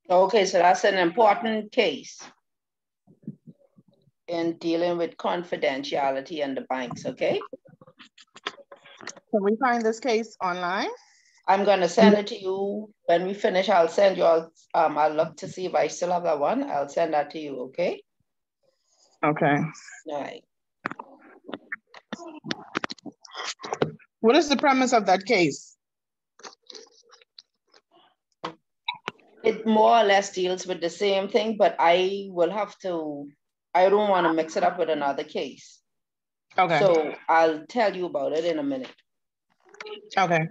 Okay, so that's an important case in dealing with confidentiality in the banks, okay? Can we find this case online? I'm going to send it to you. When we finish, I'll send you, I'll look to see if I still have that one. I'll send that to you, okay? Okay. All right. What is the premise of that case? It more or less deals with the same thing, but I don't want to mix it up with another case. Okay. So I'll tell you about it in a minute. Okay.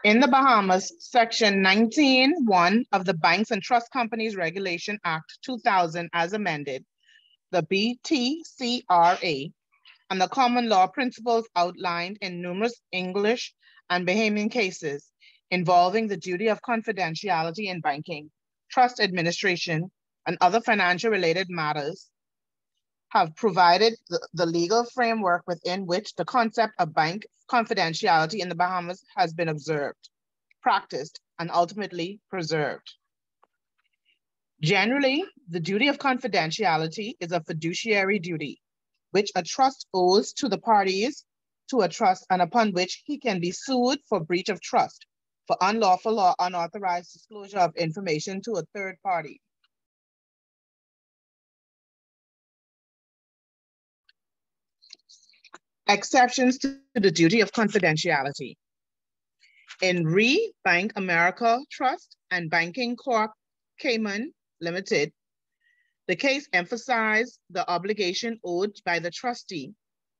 In the Bahamas, Section 19(1) of the Banks and Trust Companies Regulation Act 2000 as amended, the BTCRA, and the common law principles outlined in numerous English and Bahamian cases involving the duty of confidentiality in banking, trust administration, and other financial related matters have provided the legal framework within which the concept of bank confidentiality in the Bahamas has been observed, practiced, and ultimately preserved. Generally, the duty of confidentiality is a fiduciary duty, which a trust owes to the parties to a trust and upon which he can be sued for breach of trust for unlawful or unauthorized disclosure of information to a third party. Exceptions to the duty of confidentiality. In Bank America Trust and Banking Corp Cayman Limited, the case emphasized the obligation owed by the trustee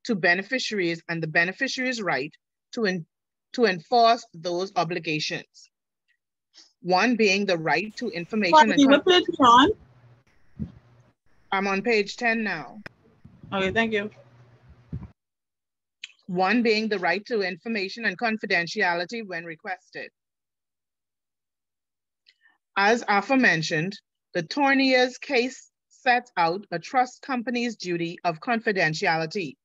to beneficiaries and the beneficiary's right to enforce those obligations. One being the right to information and what page you on? I'm on page 10 now. Okay, thank you. One being the right to information and confidentiality when requested. As aforementioned, the Tourniers case sets out a trust company's duty of confidentiality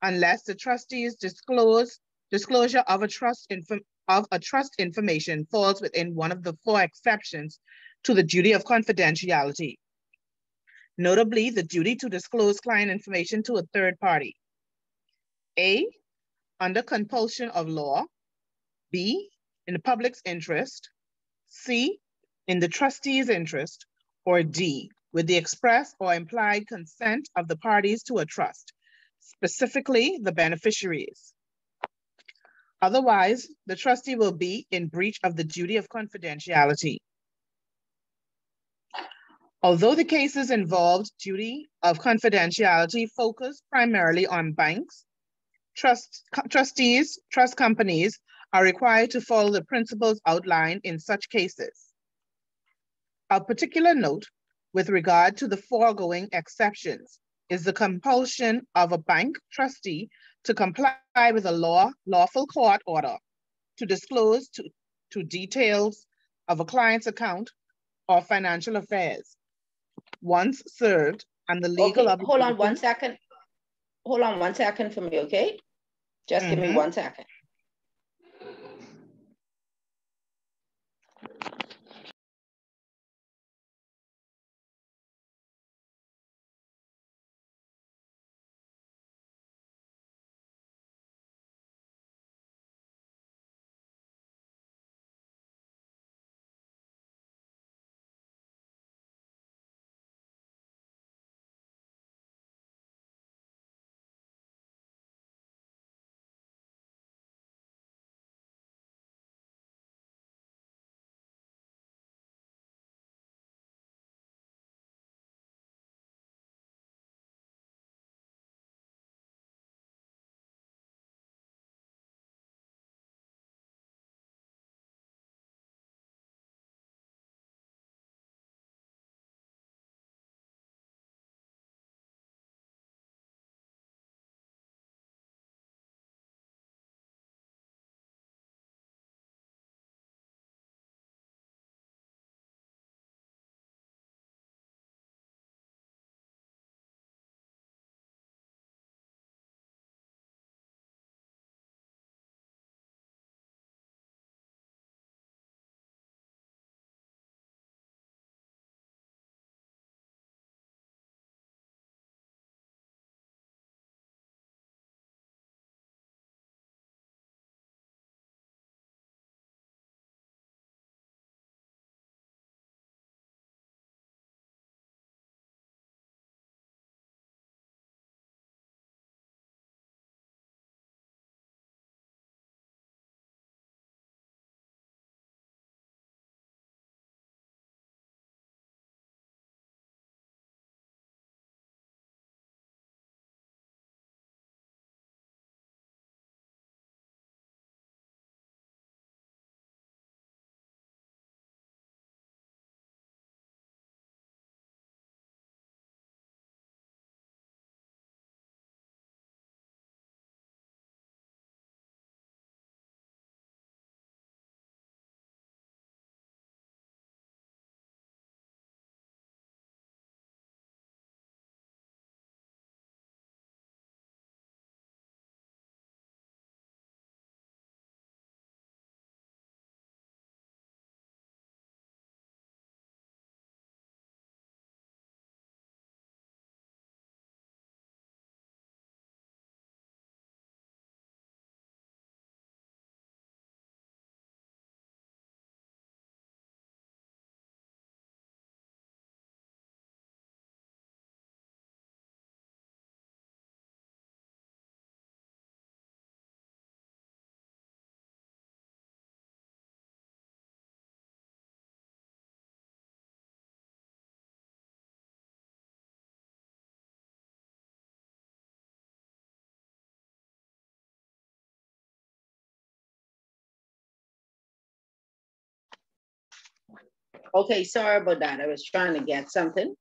unless the trustee's disclosure of a trust information falls within one of the 4 exceptions to the duty of confidentiality. Notably, the duty to disclose client information to a third party. A, under compulsion of law. B, in the public's interest. C, in the trustee's interest. Or D, with the express or implied consent of the parties to a trust, specifically the beneficiaries. Otherwise, the trustee will be in breach of the duty of confidentiality. Although the cases involved duty of confidentiality focus primarily on banks, trustees, trust companies are required to follow the principles outlined in such cases. Of particular note, with regard to the foregoing exceptions, is the compulsion of a bank trustee to comply with a lawful court order to disclose to details of a client's account or financial affairs. Once served, and the legal Okay, hold on 1 second. Hold on 1 second for me, okay? Just give me 1 second. Okay, sorry about that. I was trying to get something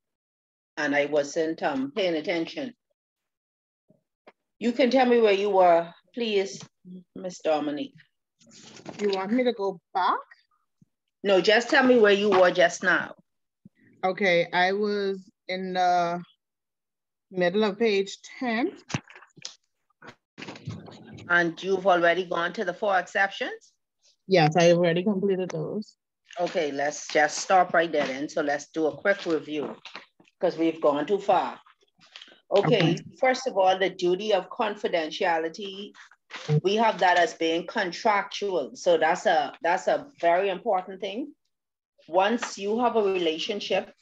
and I wasn't paying attention. You can tell me where you were, please, Miss Dominique. You want me to go back? No, just tell me where you were just now. Okay, I was in the middle of page 10. And you've already gone to the 4 exceptions? Yes, I have already completed those. Okay, let's just stop right there then. So let's do a quick review because we've gone too far. Okay, first of all, the duty of confidentiality, we have that as being contractual. So that's a very important thing. Once you have a relationship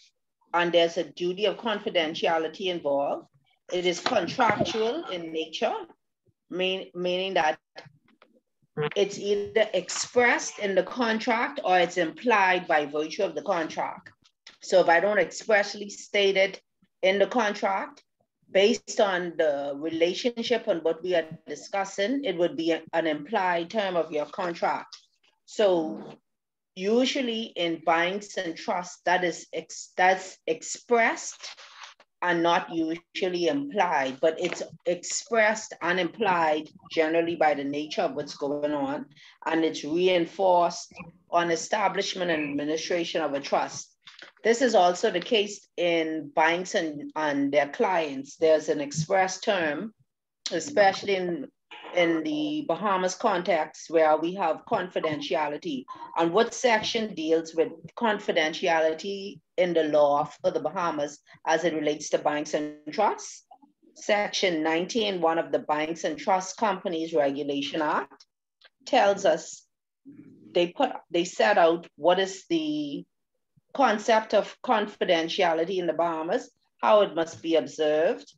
and there's a duty of confidentiality involved, it is contractual in nature, meaning that it's either expressed in the contract or it's implied by virtue of the contract. So if I don't expressly state it in the contract, based on the relationship and what we are discussing, it would be an implied term of your contract. So usually in banks and trusts, that's expressed and not usually implied, but it's expressed and implied generally by the nature of what's going on, and it's reinforced on establishment and administration of a trust. This is also the case in banks and their clients. There's an express term, especially in the Bahamas context where we have confidentiality. And what section deals with confidentiality in the law for the Bahamas as it relates to banks and trusts? Section 19(1) of the Banks and Trust Companies Regulation Act tells us, they set out what is the concept of confidentiality in the Bahamas, how it must be observed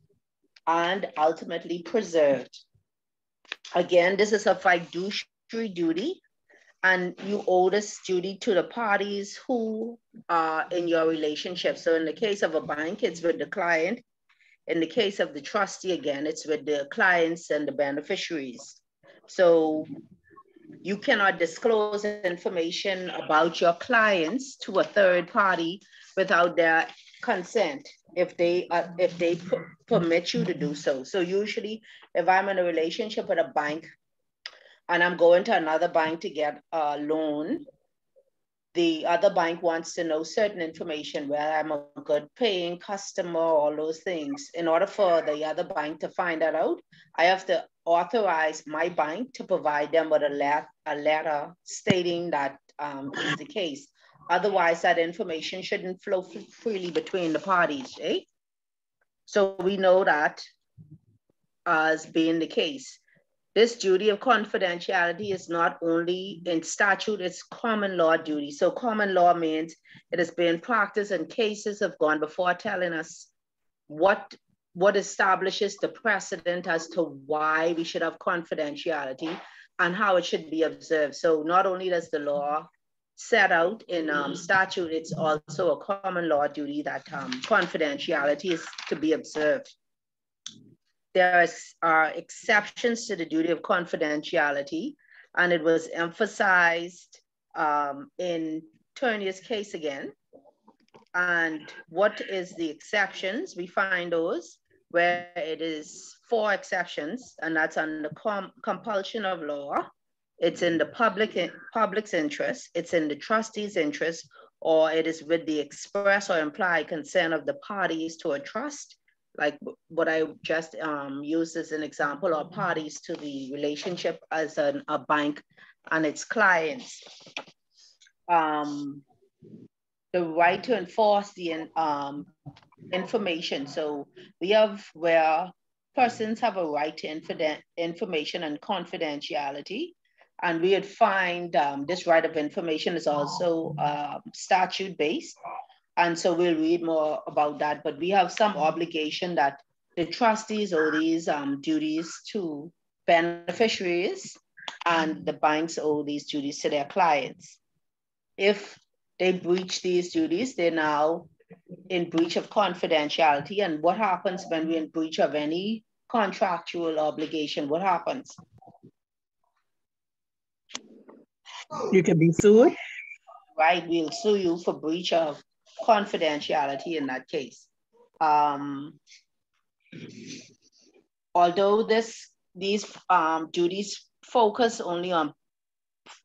and ultimately preserved. Again, this is a fiduciary duty, and you owe this duty to the parties who are in your relationship. So in the case of a bank, it's with the client. In the case of the trustee, again, it's with the clients and the beneficiaries. So you cannot disclose information about your clients to a third party without their consent if they permit you to do so. So usually if I'm in a relationship with a bank and I'm going to another bank to get a loan, the other bank wants to know certain information, where I'm a good paying customer, all those things. In order for the other bank to find that out, I have to authorize my bank to provide them with a letter stating that is the case. Otherwise, that information shouldn't flow freely between the parties, eh? So we know that as being the case. This duty of confidentiality is not only in statute, it's common law duty. So common law means it has been practiced and cases have gone before telling us what establishes the precedent as to why we should have confidentiality and how it should be observed. So not only does the law set out in statute, it's also a common law duty that confidentiality is to be observed. There are exceptions to the duty of confidentiality, and it was emphasized in Turnier's case again. And what is the exceptions? We find those where it is 4 exceptions, and that's on the compulsion of law. It's in the public's interest, it's in the trustee's interest, or it is with the express or implied consent of the parties to a trust, like what I just used as an example, or parties to the relationship as a bank and its clients. The right to enforce the information. So we have where persons have a right to information and confidentiality. And we would find this right of information is also statute based. And so we'll read more about that, but we have some obligation that the trustees owe these duties to beneficiaries, and the banks owe these duties to their clients. If they breach these duties, they're now in breach of confidentiality. And what happens when we're in breach of any contractual obligation? What happens? You can be sued. right? We'll sue you for breach of confidentiality in that case. Although these duties focus only on,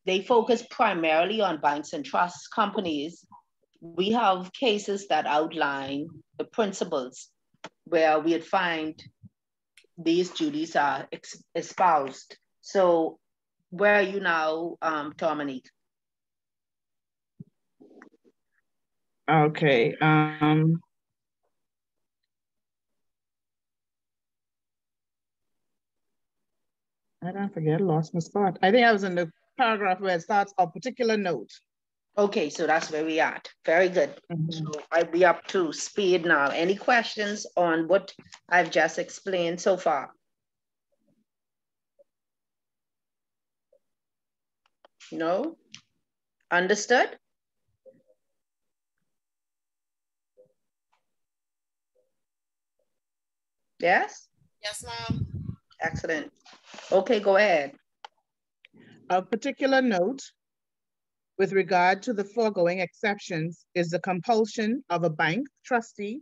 they focus primarily on banks and trust companies, we have cases that outline the principles where we'd find these duties are espoused. So where are you now, Dominique? Okay. I don't forget, I lost my spot. I think I was in the paragraph where it starts a particular note. Okay, so that's where we at. Very good. So I'll be up to speed now. Any questions on what I've just explained so far? No? Understood? Yes? Yes, ma'am. Excellent. Okay, go ahead. A particular note with regard to the foregoing exceptions is the compulsion of a bank trustee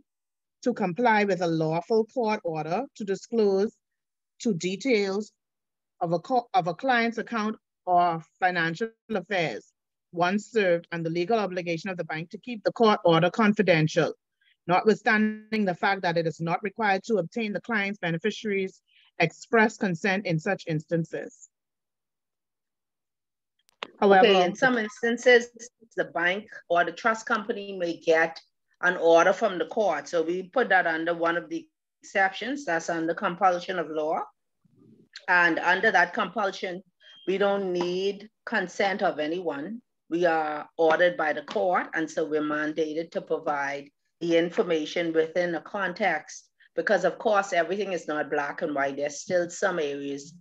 to comply with a lawful court order to disclose to details of a client's account or financial affairs once served, and the legal obligation of the bank to keep the court order confidential, notwithstanding the fact that it is not required to obtain the client's beneficiaries' express consent in such instances. However, okay, in some instances, the bank or the trust company may get an order from the court. So we put that under one of the exceptions, that's under compulsion of law. And under that compulsion, we don't need consent of anyone. We are ordered by the court, and so we're mandated to provide the information within a context, because of course, everything is not black and white. There's still some areas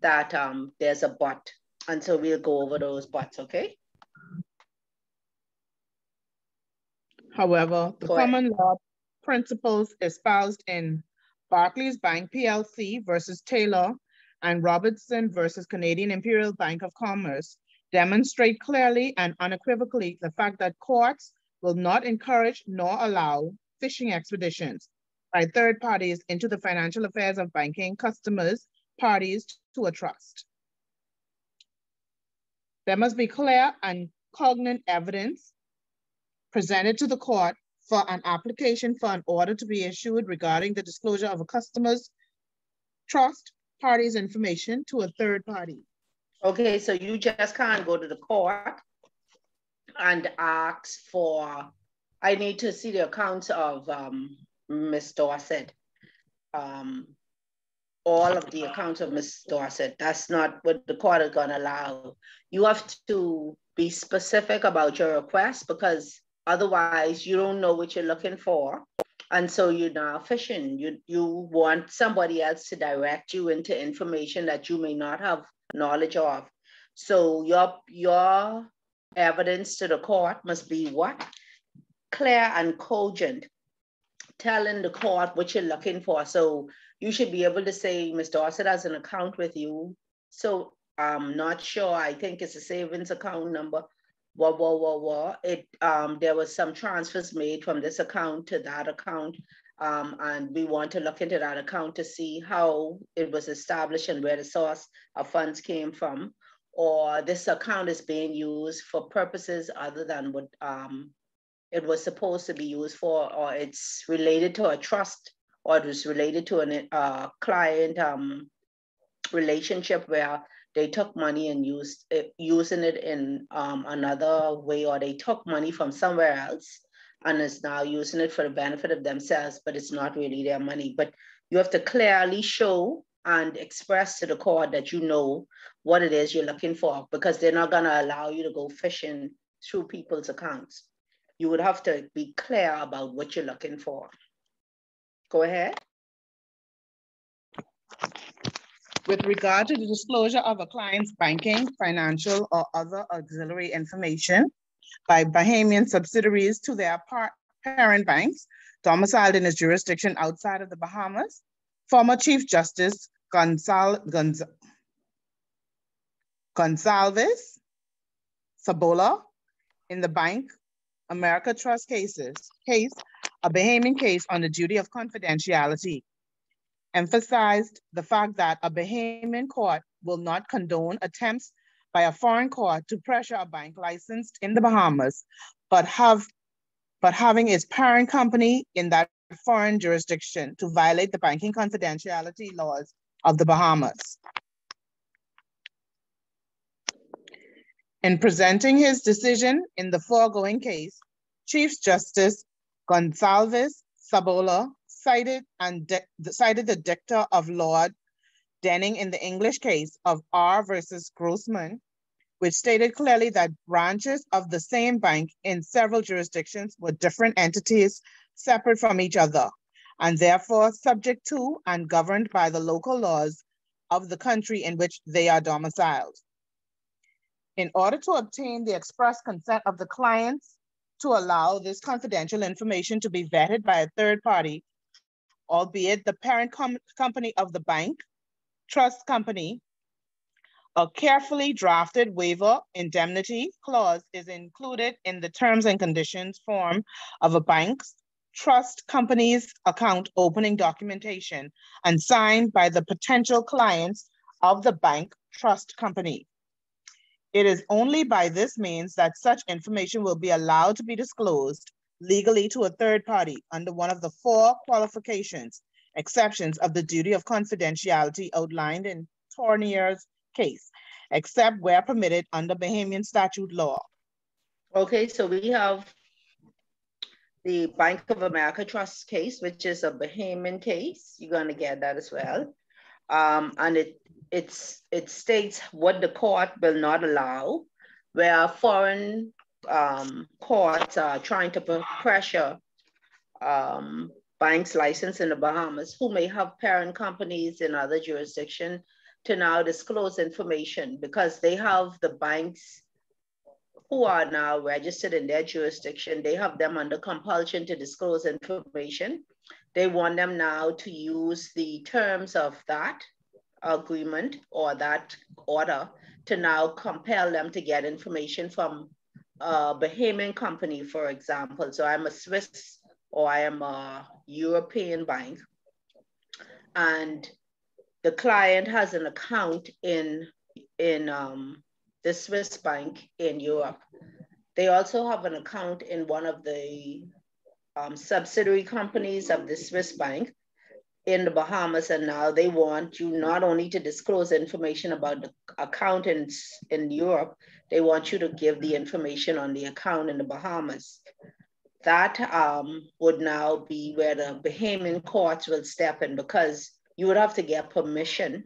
that there's a but. And so we'll go over those buts, okay? However, the common law principles espoused in Barclays Bank PLC versus Taylor and Robertson versus Canadian Imperial Bank of Commerce demonstrate clearly and unequivocally the fact that courts will not encourage nor allow fishing expeditions by third parties into the financial affairs of banking customers, parties to a trust. There must be clear and cognate evidence presented to the court for an application for an order to be issued regarding the disclosure of a customer's trust party's information to a third party. Okay, so you just can't go to the court and ask for, I need to see the accounts of Ms. Dorsett. All of the accounts of Ms. Dorsett. That's not what the court is going to allow. You have to be specific about your request, because otherwise you don't know what you're looking for. And so you're now fishing. You want somebody else to direct you into information that you may not have knowledge of. So your evidence to the court must be what? Clear and cogent, telling the court what you're looking for. So you should be able to say, Ms. Dorsett has an account with you. So I'm not sure, I think it's a savings account number. There was some transfers made from this account to that account. And we want to look into that account to see how it was established and where the source of funds came from. Or this account is being used for purposes other than what it was supposed to be used for, or it's related to a trust, or it was related to a client relationship where they took money and using it in another way, or they took money from somewhere else and is now using it for the benefit of themselves, but it's not really their money. But you have to clearly show and express to the court that you know what it is you're looking for, because they're not gonna allow you to go fishing through people's accounts. You would have to be clear about what you're looking for. Go ahead. With regard to the disclosure of a client's banking, financial, or other auxiliary information by Bahamian subsidiaries to their parent banks domiciled in a jurisdiction outside of the Bahamas, former Chief Justice Gonsalves Sabola In the Bank America Trust case, a Bahamian case on the duty of confidentiality, emphasized the fact that a Bahamian court will not condone attempts by a foreign court to pressure a bank licensed in the Bahamas, but having its parent company in that foreign jurisdiction to violate the banking confidentiality laws of the Bahamas. In presenting his decision in the foregoing case, Chief Justice Gonsalves Sabola cited the dicta of Lord Denning in the English case of R versus Grossman, which stated clearly that branches of the same bank in several jurisdictions were different entities separate from each other, and therefore subject to and governed by the local laws of the country in which they are domiciled. In order to obtain the express consent of the clients to allow this confidential information to be vetted by a third party, albeit the parent company of the bank, trust company, a carefully drafted waiver indemnity clause is included in the terms and conditions form of a bank's trust company's account opening documentation and signed by the potential clients of the bank trust company. It is only by this means that such information will be allowed to be disclosed legally to a third party under one of the 4 exceptions of the duty of confidentiality outlined in Tournier's case, except where permitted under Bahamian statute law. Okay, so we have the Bank of America Trust case, which is a Bahamian case. You're going to get that as well. And it states what the court will not allow, where foreign courts are trying to pressure banks licensed in the Bahamas who may have parent companies in other jurisdictions to now disclose information because they have the banks who are now registered in their jurisdiction. They have them under compulsion to disclose information. They want them now to use the terms of that agreement or that order to now compel them to get information from a Bahamian company, for example. So I'm a Swiss or I am a European bank, and the client has an account in the Swiss bank in Europe. They also have an account in one of the subsidiary companies of the Swiss bank in the Bahamas, and now they want you not only to disclose information about the account in Europe, they want you to give the information on the account in the Bahamas. That would now be where the Bahamian courts will step in, because you would have to get permission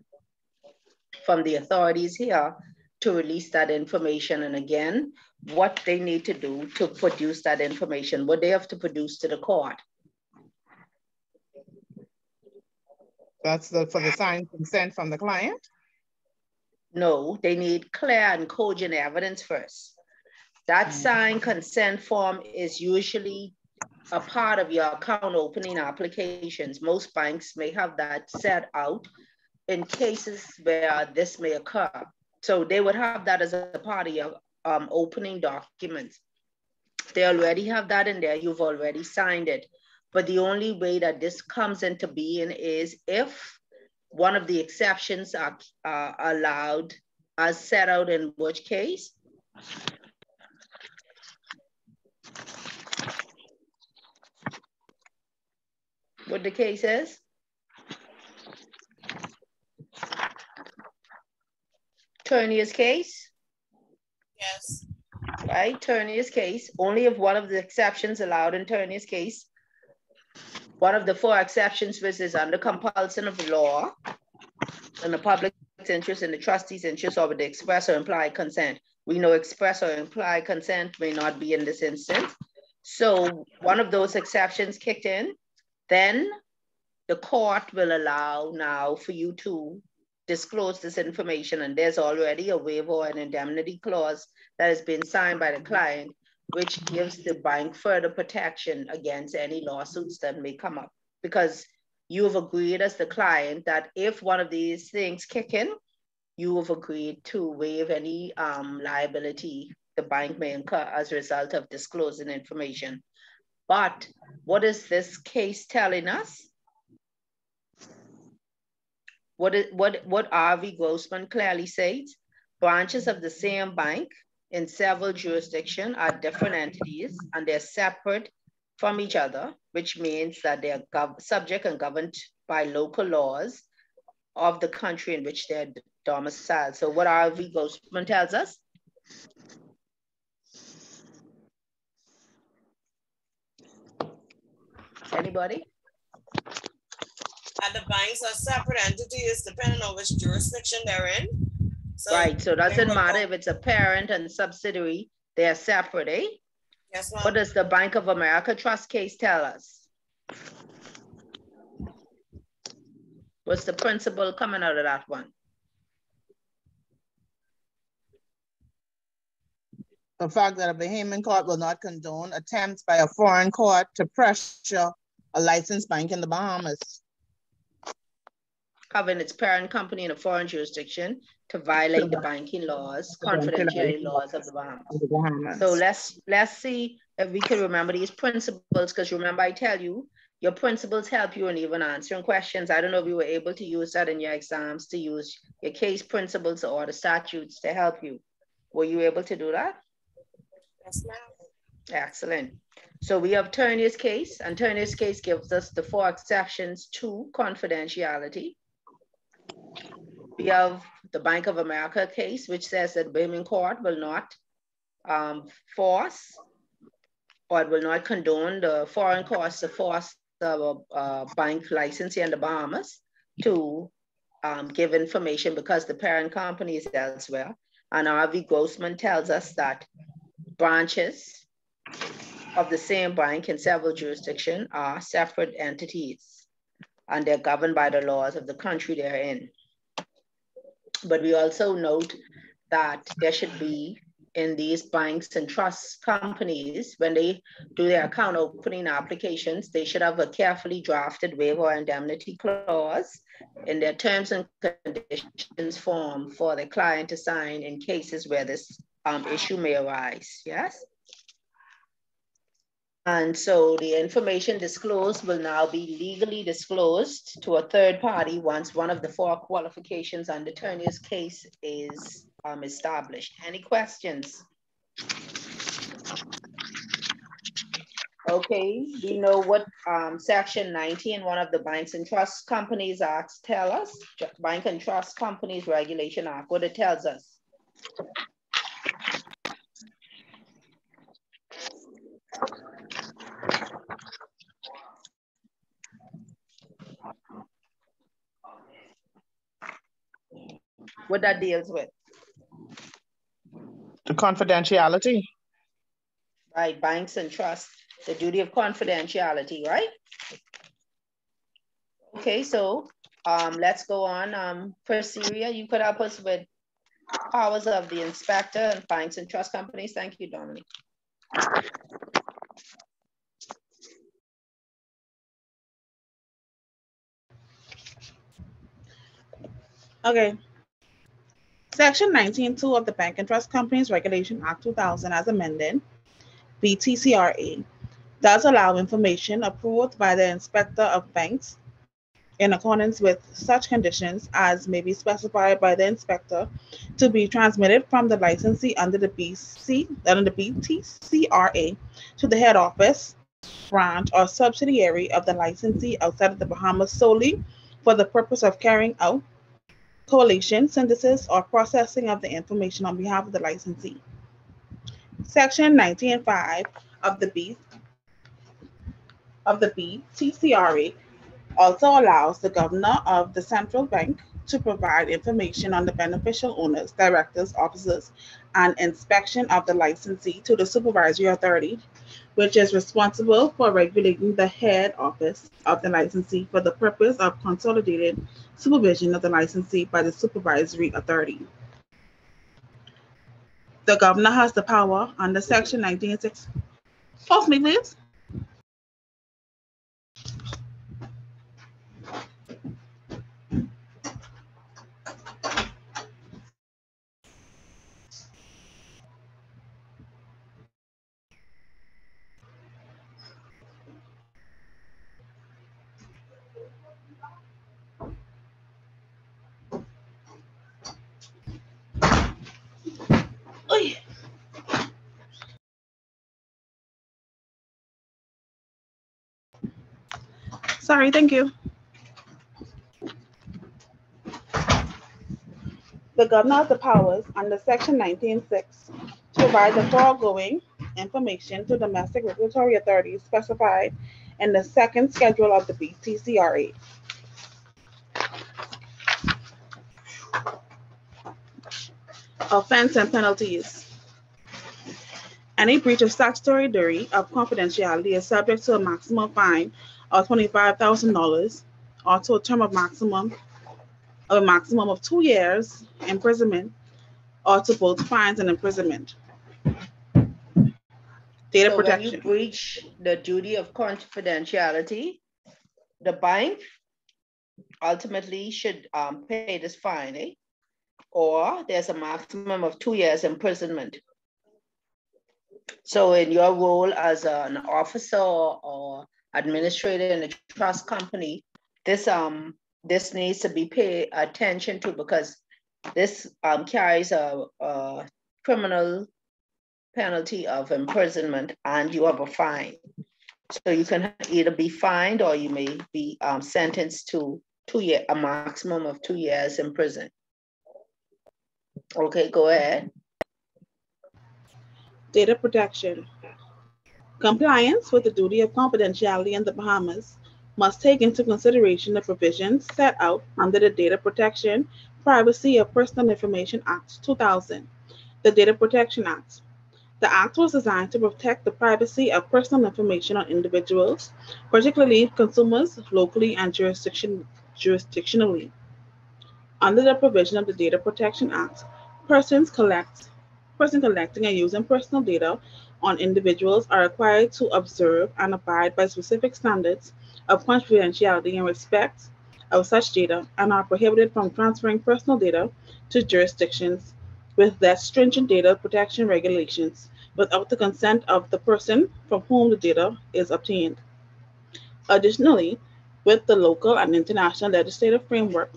from the authorities here to release that information. And again, what they need to do to produce that information, what they have to produce to the court. That's for the signed consent from the client? No, they need clear and cogent evidence first. That signed consent form is usually a part of your account opening applications. Most banks may have that set out in cases where this may occur. So they would have that as a part of your opening documents. They already have that in there. You've already signed it. But the only way that this comes into being is if one of the exceptions are allowed as set out, in which case what the case is? Turnier's case? Yes. Right, Turnier's case. Only if one of the exceptions allowed in Turnier's case, one of the 4 exceptions, which is under compulsion of law, in the public's interest, in the trustee's interest, or with the express or implied consent. We know express or implied consent may not be in this instance. So one of those exceptions kicked in, then the court will allow now for you to disclose this information. And there's already a waiver and indemnity clause that has been signed by the client, which gives the bank further protection against any lawsuits that may come up, because you have agreed as the client that if one of these things kick in, you have agreed to waive any liability the bank may incur as a result of disclosing information. But what is this case telling us? What R.V. Grossman clearly says? Branches of the same bank in several jurisdictions are different entities and they're separate from each other, which means that they are subject and governed by local laws of the country in which they're domiciled. So what R.V. Grossman tells us? Anybody? And the banks are separate entities depending on which jurisdiction they're in. So right, so it doesn't matter if it's a parent and subsidiary, they're separate, eh? Yes, ma'am. What does the Bank of America trust case tell us? What's the principle coming out of that one? The fact that a Bahamian court will not condone attempts by a foreign court to pressure a licensed bank in the Bahamas. Covering its parent company in a foreign jurisdiction to violate the banking laws, confidentiality laws of the Bahamas. So let's see if we can remember these principles, because remember I tell you, your principles help you in even answering questions. I don't know if you were able to use that in your exams, to use your case principles or the statutes to help you. Were you able to do that? Yes, ma'am. Excellent. So we have Turner's case, and Turner's case gives us the 4 exceptions to confidentiality. We have the Bank of America case, which says that the Bahamian court will not force, or it will not condone the foreign courts to force the bank licensee in the Bahamas to give information because the parent company is elsewhere. And R.V. Grossman tells us that branches of the same bank in several jurisdictions are separate entities and they're governed by the laws of the country they're in. But we also note that there should be, in these banks and trust companies, when they do their account opening applications, they should have a carefully drafted waiver or indemnity clause in their terms and conditions form for the client to sign in cases where this issue may arise, yes? And so the information disclosed will now be legally disclosed to a third party once one of the 4 qualifications under Turner's case is established. Any questions? Okay, we know what section 19, one of the Banks and Trust Companies Acts tell us, Bank and Trust Companies Regulation Act, what it tells us. What that deals with? The confidentiality. Right, banks and trusts, the duty of confidentiality, right? Okay, so let's go on. Perseria, you could help us with powers of the inspector and banks and trust companies. Thank you, Dominique. Okay. Section 19.2 of the Bank and Trust Companies Regulation Act 2000 as amended, BTCRA, does allow information approved by the inspector of banks in accordance with such conditions as may be specified by the inspector to be transmitted from the licensee under the BTCRA to the head office, branch, or subsidiary of the licensee outside of the Bahamas solely for the purpose of carrying out collation, synthesis, or processing of the information on behalf of the licensee. Section 19.5 of the BTCRA also allows the governor of the central bank to provide information on the beneficial owners, directors, officers, and inspection of the licensee to the supervisory authority, which is responsible for regulating the head office of the licensee for the purpose of consolidated supervision of the licensee by the supervisory authority. The governor has the power under Section 19.6. Pause me, please. Sorry, thank you. The governor has the powers under Section 19.6 to provide the foregoing information to domestic regulatory authorities specified in the second schedule of the BTCRA. Offense and penalties. Any breach of statutory duty of confidentiality is subject to a maximum fine of $25,000 or to a term of a maximum of 2 years imprisonment or to both fines and imprisonment. Data protection. When you breach the duty of confidentiality, the bank ultimately should pay this fine, or there's a maximum of 2 years imprisonment. So in your role as an officer or administrator in a trust company, this needs to be paid attention to, because this carries a criminal penalty of imprisonment, and you have a fine. So you can either be fined or you may be sentenced to a maximum of 2 years in prison. Okay, go ahead. Data protection. Compliance with the duty of confidentiality in the Bahamas must take into consideration the provisions set out under the Data Protection, Privacy of Personal Information Act 2000, the Data Protection Act. The Act was designed to protect the privacy of personal information on individuals, particularly consumers, locally and jurisdictionally. Under the provision of the Data Protection Act, persons collecting and using personal data on individuals are required to observe and abide by specific standards of confidentiality in respect of such data and are prohibited from transferring personal data to jurisdictions with less stringent data protection regulations without the consent of the person from whom the data is obtained. Additionally, with the local and international legislative framework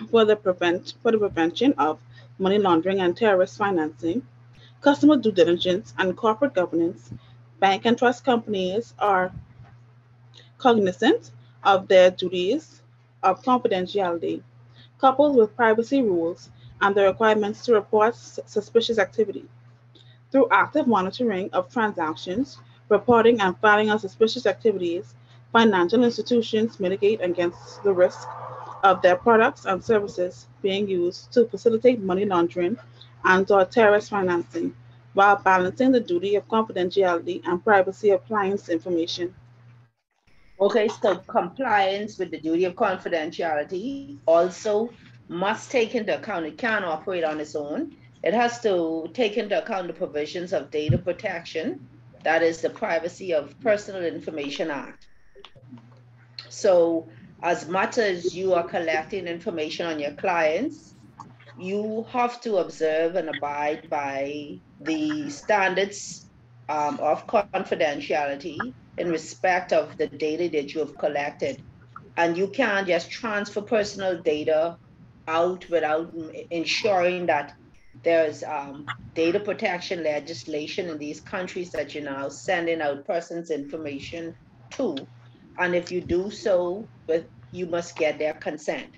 for the prevention of money laundering and terrorist financing, customer due diligence, and corporate governance, bank and trust companies are cognizant of their duties of confidentiality, coupled with privacy rules and the requirements to report suspicious activity. Through active monitoring of transactions, reporting and filing of suspicious activities, financial institutions mitigate against the risk of their products and services being used to facilitate money laundering and/or terrorist financing, while balancing the duty of confidentiality and privacy of clients' information. Okay, so compliance with the duty of confidentiality also must take into account, it can't operate on its own. It has to take into account the provisions of data protection, that is the Privacy of Personal Information Act. So as much as you are collecting information on your clients, you have to observe and abide by the standards of confidentiality in respect of the data that you have collected. And you can't just transfer personal data out without ensuring that there's data protection legislation in these countries that you're now sending out persons' information to. And if you do so, you must get their consent.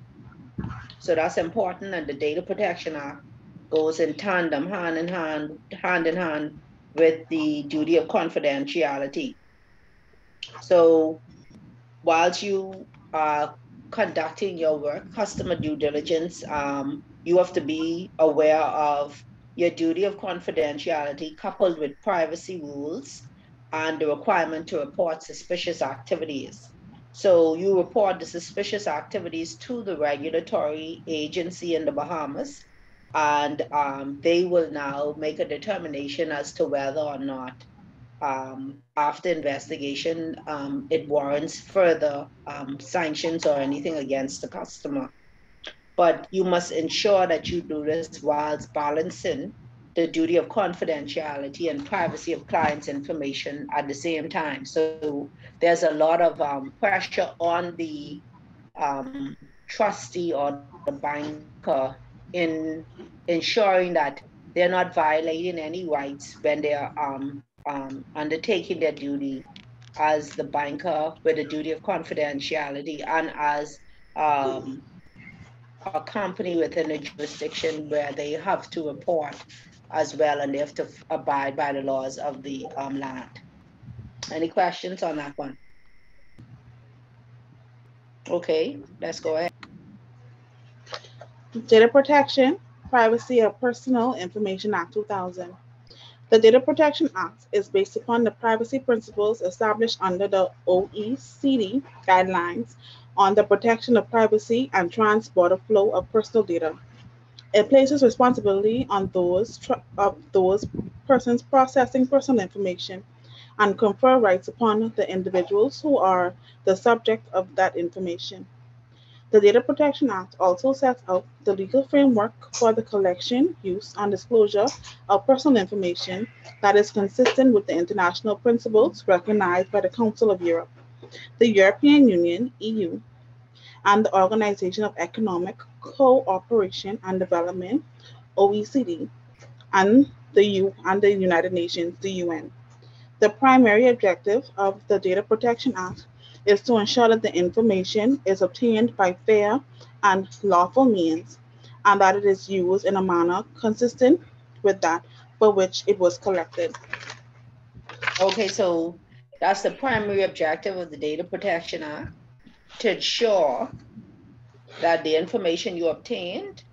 So that's important, and the Data Protection Act goes in tandem, hand in hand with the duty of confidentiality. So whilst you are conducting your work, customer due diligence, you have to be aware of your duty of confidentiality coupled with privacy rules and the requirement to report suspicious activities. So you report the suspicious activities to the regulatory agency in the Bahamas, and they will now make a determination as to whether or not after investigation, it warrants further sanctions or anything against the customer. But you must ensure that you do this whilst balancing the duty of confidentiality and privacy of clients' information at the same time. So there's a lot of pressure on the trustee or the banker in ensuring that they're not violating any rights when they are undertaking their duty as the banker with a duty of confidentiality and as a company within a jurisdiction where they have to report as well, and they have to abide by the laws of the land. Any questions on that one? Okay, let's go ahead. Data Protection, Privacy of Personal Information Act 2000. The Data Protection Act is based upon the privacy principles established under the OECD guidelines on the protection of privacy and trans-border flow of personal data. It places responsibility on those persons processing personal information and confer rights upon the individuals who are the subject of that information. The Data Protection Act also sets out the legal framework for the collection, use, and disclosure of personal information that is consistent with the international principles recognized by the Council of Europe, the European Union, EU, and the Organization of Economic Cooperation and Development, OECD, and the United Nations, the UN. The primary objective of the Data Protection Act is to ensure that the information is obtained by fair and lawful means, and that it is used in a manner consistent with that for which it was collected. Okay, so that's the primary objective of the Data Protection Act, to ensure that the information you obtained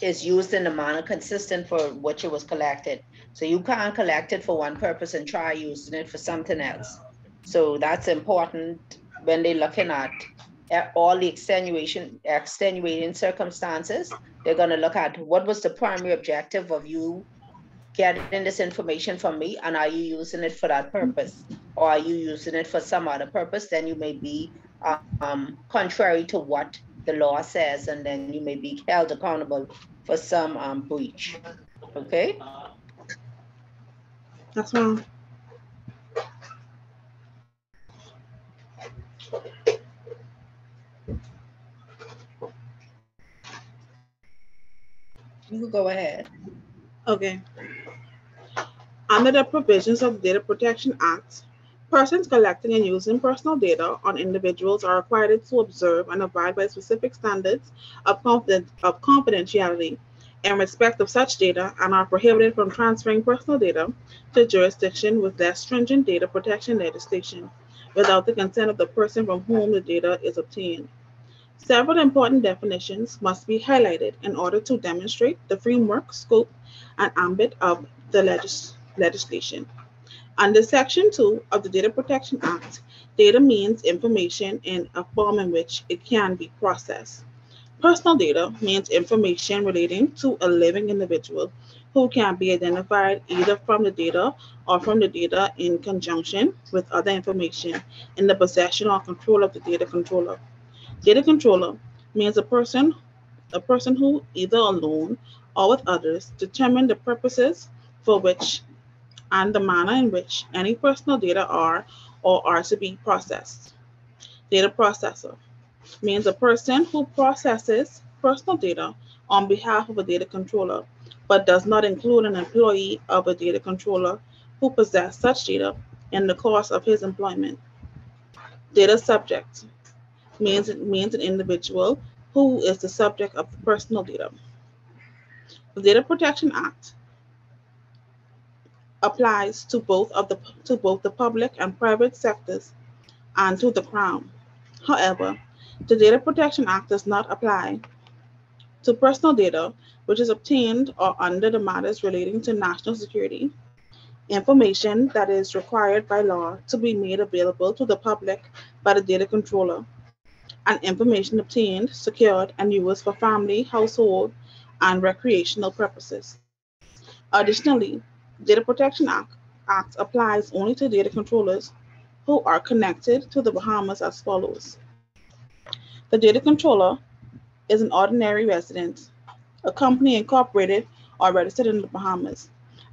is used in a manner consistent for which it was collected. So you can't collect it for one purpose and try using it for something else. So that's important when they're looking at all the extenuating circumstances. They're going to look at what was the primary objective of you getting this information from me, and are you using it for that purpose, or are you using it for some other purpose? Then you may be contrary to what the law says, and then you may be held accountable for some breach. Okay? That's wrong. You can go ahead. Okay. Under the provisions of the Data Protection Act, persons collecting and using personal data on individuals are required to observe and abide by specific standards of confidentiality in respect of such data, and are prohibited from transferring personal data to jurisdiction with less stringent data protection legislation without the consent of the person from whom the data is obtained. Several important definitions must be highlighted in order to demonstrate the framework, scope, and ambit of the legislation. Under Section 2 of the Data Protection Act, data means information in a form in which it can be processed. Personal data means information relating to a living individual who can be identified either from the data or from the data in conjunction with other information in the possession or control of the data controller. Data controller means a person who, either alone or with others, determine the purposes for which and the manner in which any personal data are or are to be processed. Data processor means a person who processes personal data on behalf of a data controller, but does not include an employee of a data controller who possesses such data in the course of his employment. Data subject means an individual who is the subject of the personal data. The Data Protection Act applies to both the public and private sectors and to the Crown. However, the Data Protection Act does not apply to personal data which is obtained or under the matters relating to national security, information that is required by law to be made available to the public by the data controller, and information obtained, secured, and used for family, household, and recreational purposes. Additionally, Data Protection Act applies only to data controllers who are connected to the Bahamas as follows. The data controller is an ordinary resident, a company incorporated or registered in the Bahamas,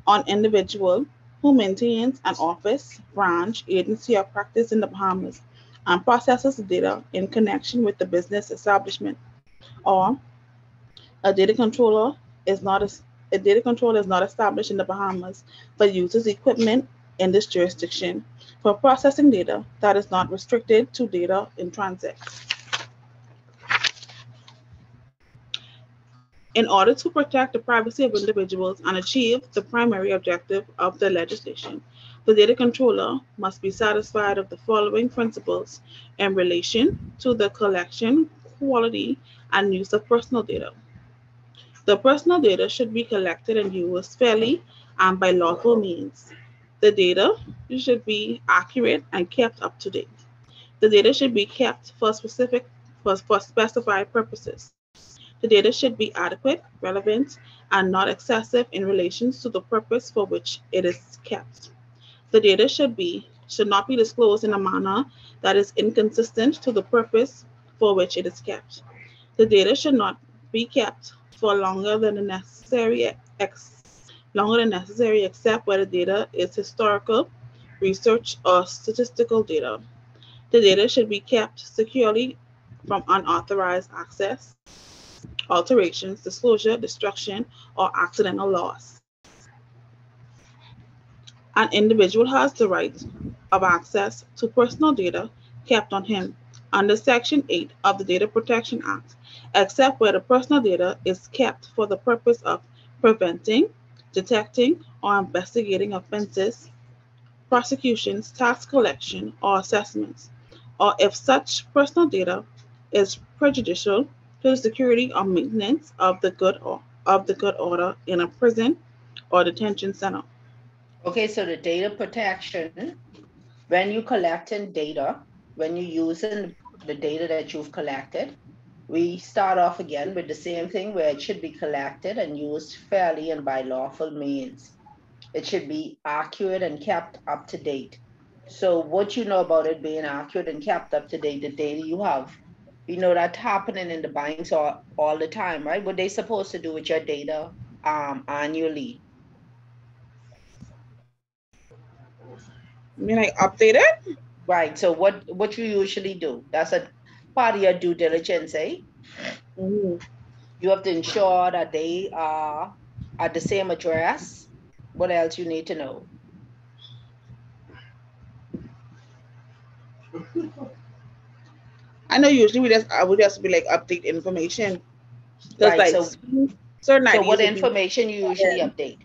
an individual who maintains an office, branch, agency, or practice in the Bahamas and processes the data in connection with the business establishment. Or a data controller is not established in the Bahamas but uses equipment in this jurisdiction, for processing data that is not restricted to data in transit. In order to protect the privacy of individuals and achieve the primary objective of the legislation, the data controller must be satisfied of the following principles in relation to the collection, quality, and use of personal data. The personal data should be collected and used fairly and by lawful means. The data should be accurate and kept up to date. The data should be kept for specified purposes. The data should be adequate, relevant, and not excessive in relation to the purpose for which it is kept. The data should not be disclosed in a manner that is inconsistent to the purpose for which it is kept. The data should not be kept for longer than necessary except where the data is historical, research, or statistical data. The data should be kept securely from unauthorized access, alterations, disclosure, destruction, or accidental loss. An individual has the right of access to personal data kept on him under Section 8 of the Data Protection Act, except where the personal data is kept for the purpose of preventing, detecting, or investigating offenses, prosecutions, tax collection, or assessments, or if such personal data is prejudicial to the security or maintenance of the good order in a prison or detention center. Okay, so the data protection, when you collecting data, when you're using the data that you've collected, we start off again with the same thing where it should be collected and used fairly and by lawful means. It should be accurate and kept up to date. So what you know about it being accurate and kept up to date, the data you have, you know that's happening in the banks all the time, right? What they supposed to do with your data annually? You mean like update it? Right, so what you usually do, that's a part of your due diligence, eh? Mm-hmm. You have to ensure that they are at the same address. What else you need to know? I know usually I would just be like update information. Because Right, like certain so what IDs would be information you usually update?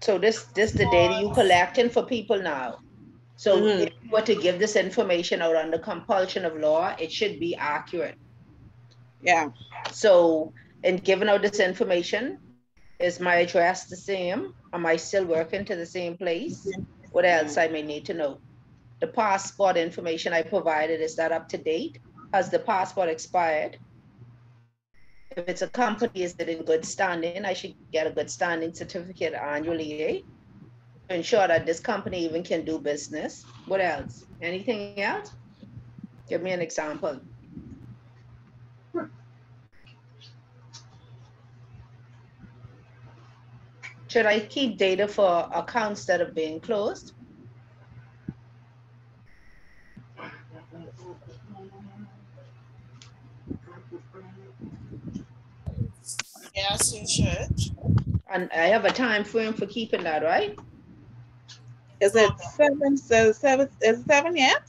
So this the data you collecting for people now. So if you were to give this information out under compulsion of law, it should be accurate. Yeah. So in giving out this information, is my address the same? Am I still working to the same place? What else I may need to know? The passport information I provided, is that up to date? Has the passport expired? If it's a company, is it in good standing? I should get a good standing certificate annually, eh? To ensure that this company even can do business. What else? Anything else? Give me an example. Should I keep data for accounts that are being closed? Yes, you should. And I have a time frame for keeping that, right? Is it 7? Is it 7 yet?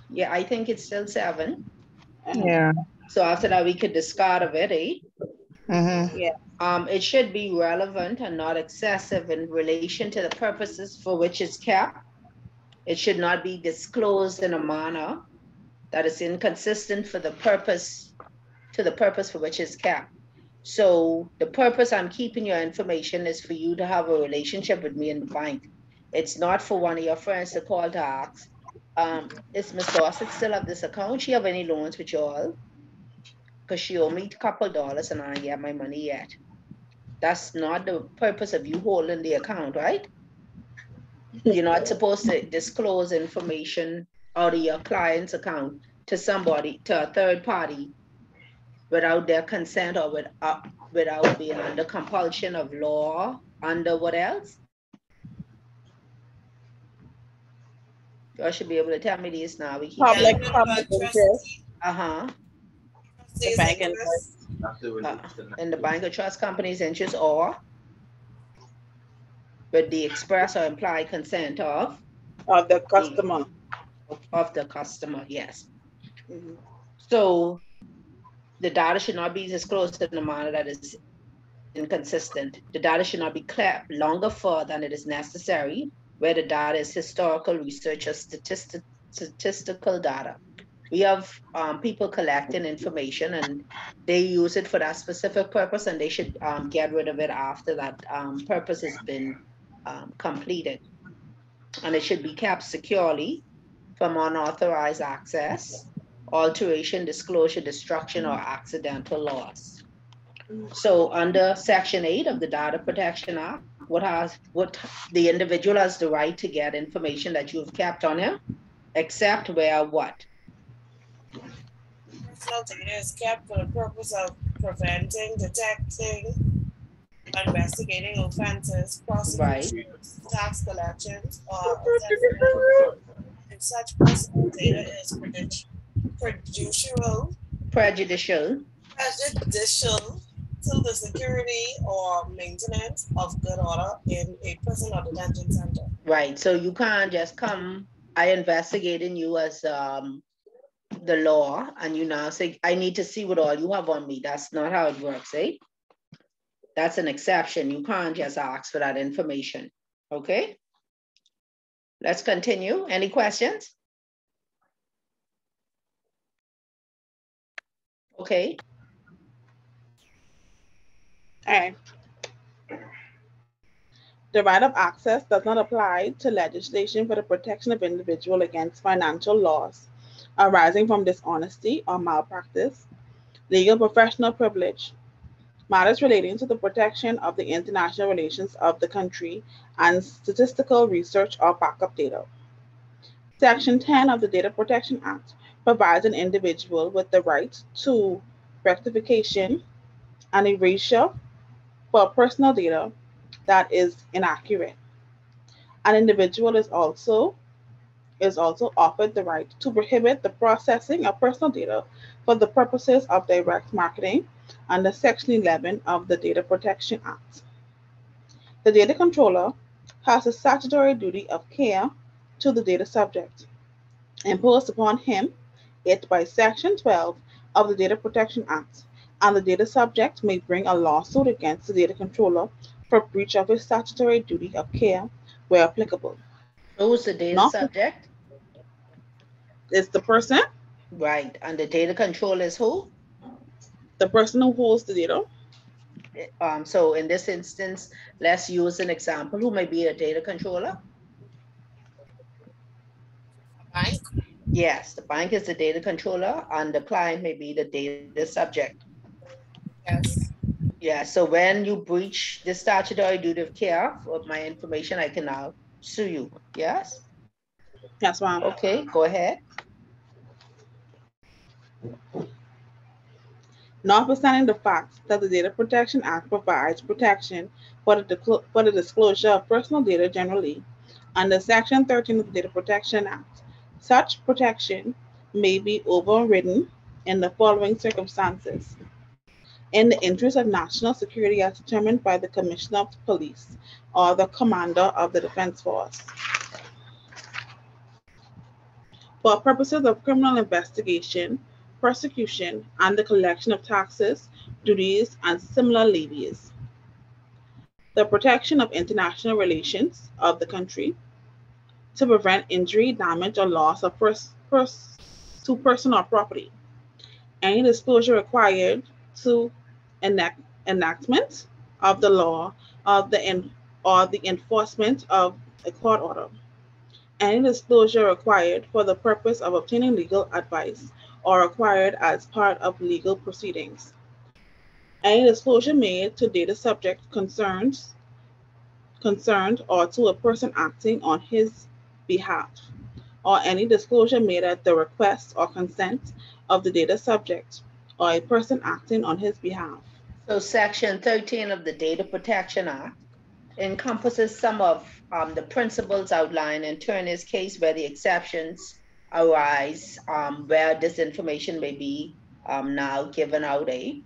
Yeah, I think it's still 7. Yeah. So after that, we could discard of it, eh? Mm-hmm. Yeah. It should be relevant and not excessive in relation to the purposes for which it's kept. It should not be disclosed in a manner that is inconsistent for the purpose for which it's kept. So the purpose I'm keeping your information is for you to have a relationship with me in the bank. It's not for one of your friends to call to ask, is Ms. Dorsett still have this account? She have any loans with y'all? Because she owe me a couple dollars and I ain't get my money yet. That's not the purpose of you holding the account, right? You're not supposed to disclose information out of your client's account to somebody, to a third party, without their consent or without being under compulsion of law, under what else? You should be able to tell me this now. We keep Public interest. Uh-huh. The bank interest. In the bank or trust company's interest, or with the express or implied consent of the customer. Of the customer, yes. Mhm. So the data should not be disclosed in a manner that is inconsistent. The data should not be kept longer for than it is necessary, where the data is historical research or statistical data. We have people collecting information and they use it for that specific purpose, and they should get rid of it after that purpose has been completed. And it should be kept securely from unauthorized access, alteration, disclosure, destruction, or accidental loss. So under Section 8 of the Data Protection Act, what the individual has the right to get information that you've kept on him, except where what? Personal data is kept for the purpose of preventing, detecting, investigating offenses, Right. prosecutions, tax collections, or assessment. And such personal data is Prejudicial. prejudicial to the security or maintenance of good order in a prison or detention center. Right. So you can't just come, I investigating you as the law, and you now say, I need to see what all you have on me. That's not how it works, eh? That's an exception. You can't just ask for that information. Okay. Let's continue. Any questions? Okay. All right. The right of access does not apply to legislation for the protection of individuals against financial loss arising from dishonesty or malpractice, legal professional privilege, matters relating to the protection of the international relations of the country, and statistical research or backup data. Section 10 of the Data Protection Act provides an individual with the right to rectification and erasure for personal data that is inaccurate. An individual is also offered the right to prohibit the processing of personal data for the purposes of direct marketing under Section 11 of the Data Protection Act. The data controller has a statutory duty of care to the data subject, imposed upon it by Section 12 of the Data Protection Act, and the data subject may bring a lawsuit against the data controller for breach of his statutory duty of care where applicable. Who's the data Not subject? is Right. And the data control is who? the person who holds the data. So in this instance, let's use an example. Who may be a data controller? Bank. Yes, the bank is the data controller and the client may be the data subject. Yes. Yeah, so when you breach the statutory duty of care of my information, I can now sue you. Yes? That's why. Okay, go ahead. Notwithstanding the fact that the Data Protection Act provides protection for the disclosure of personal data generally, under Section 13 of the Data Protection Act, such protection may be overridden in the following circumstances: in the interest of national security as determined by the Commissioner of Police or the Commander of the Defense Force, for purposes of criminal investigation, prosecution, and the collection of taxes, duties, and similar levies, the protection of international relations of the country, to prevent injury, damage, or loss of to person or property, any disclosure required to enactment of the law of or the enforcement of a court order, any disclosure required for the purpose of obtaining legal advice or required as part of legal proceedings, any disclosure made to data subject concerned or to a person acting on his behalf, or any disclosure made at the request or consent of the data subject or a person acting on his behalf. So Section 13 of the Data Protection Act encompasses some of the principles outlined in Turner's case where the exceptions arise, where this information may be now given out. That's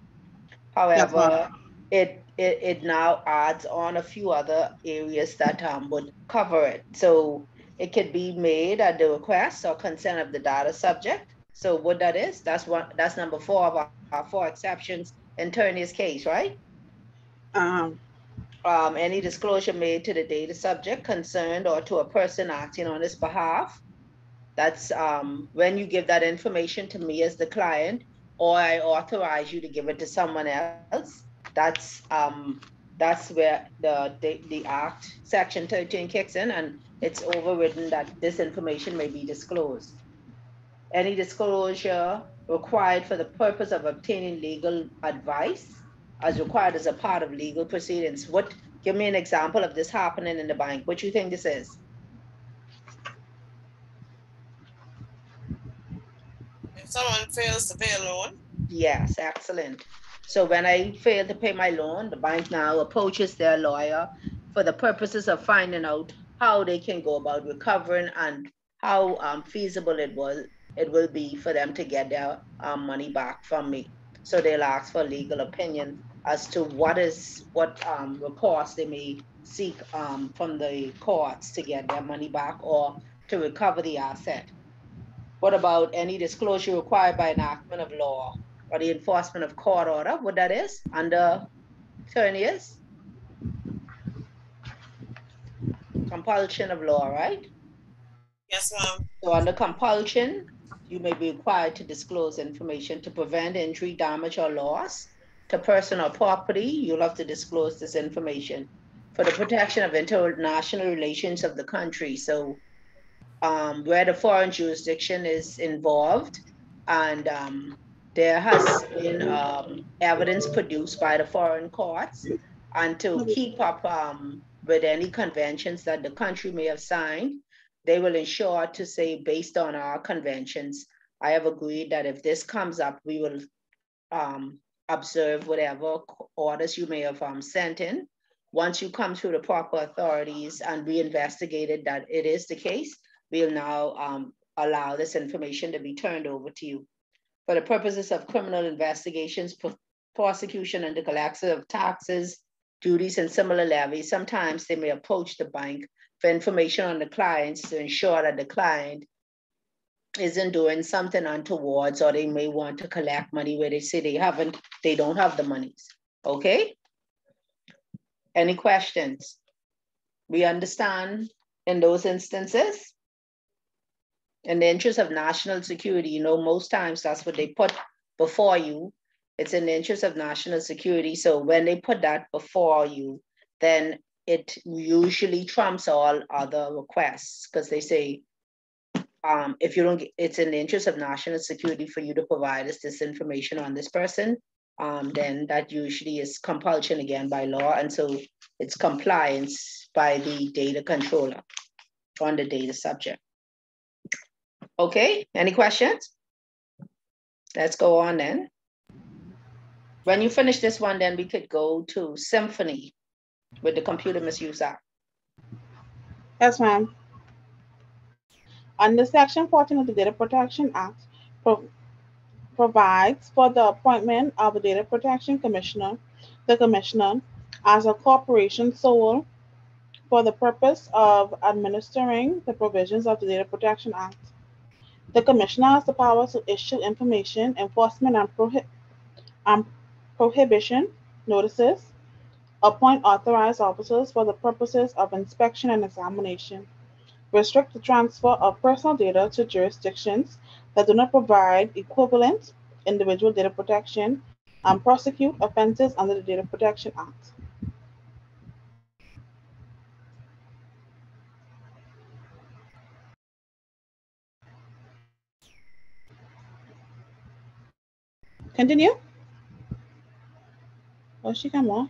However, why. it it now adds on a few other areas that would cover it. So it could be made at the request or consent of the data subject. So what that is, that's number 4 of our 4 exceptions in Turnier's case, right? Um, Any disclosure made to the data subject concerned or to a person acting on his behalf. That's when you give that information to me as the client, or I authorize you to give it to someone else. That's where the act section 13 kicks in, and it's overridden that this information may be disclosed. Any disclosure required for the purpose of obtaining legal advice as required as a part of legal proceedings. Give me an example of this happening in the bank. What do you think this is? If someone fails to pay a loan. Yes, excellent. So when I fail to pay my loan, the bank now approaches their lawyer for the purposes of finding out how they can go about recovering and how feasible it will be for them to get their money back from me. So they'll ask for legal opinion as to what recourse they may seek from the courts to get their money back or to recover the asset. What about any disclosure required by enactment of law or the enforcement of court order? What that is under Turnier's? Compulsion of law, right? Yes, ma'am. So under compulsion, you may be required to disclose information to prevent injury, damage, or loss to person or property. You'll have to disclose this information for the protection of international relations of the country. So where the foreign jurisdiction is involved, and there has been evidence produced by the foreign courts, and to keep up with any conventions that the country may have signed, they will ensure to say, based on our conventions, I have agreed that if this comes up, we will observe whatever orders you may have sent in. Once you come through the proper authorities and we investigated that it is the case, we'll now allow this information to be turned over to you. For the purposes of criminal investigations, prosecution, and the collection of taxes, duties, and similar levies, sometimes they may approach the bank for information on the clients to ensure that the client isn't doing something untoward, or they may want to collect money where they say they don't have the monies. Okay? Any questions? We understand in those instances, in the interest of national security, most times that's what they put before you. It's in the interest of national security. So when they put that before you, then it usually trumps all other requests, because they say, if you don't, it's in the interest of national security for you to provide us this information on this person, then that usually is compulsion again by law. And so it's compliance by the data controller on the data subject. Okay, any questions? Let's go on then. When you finish this one, then we could go to Symphony with the Computer Misuse Act. Yes, ma'am. Under Section 14 of the Data Protection Act, provides for the appointment of a data protection commissioner, the commissioner, as a corporation sole for the purpose of administering the provisions of the Data Protection Act. The commissioner has the power to issue information enforcement and prohibition notices, appoint authorized officers for the purposes of inspection and examination, restrict the transfer of personal data to jurisdictions that do not provide equivalent individual data protection, and prosecute offenses under the Data Protection Act. Continue? Oh, she come on.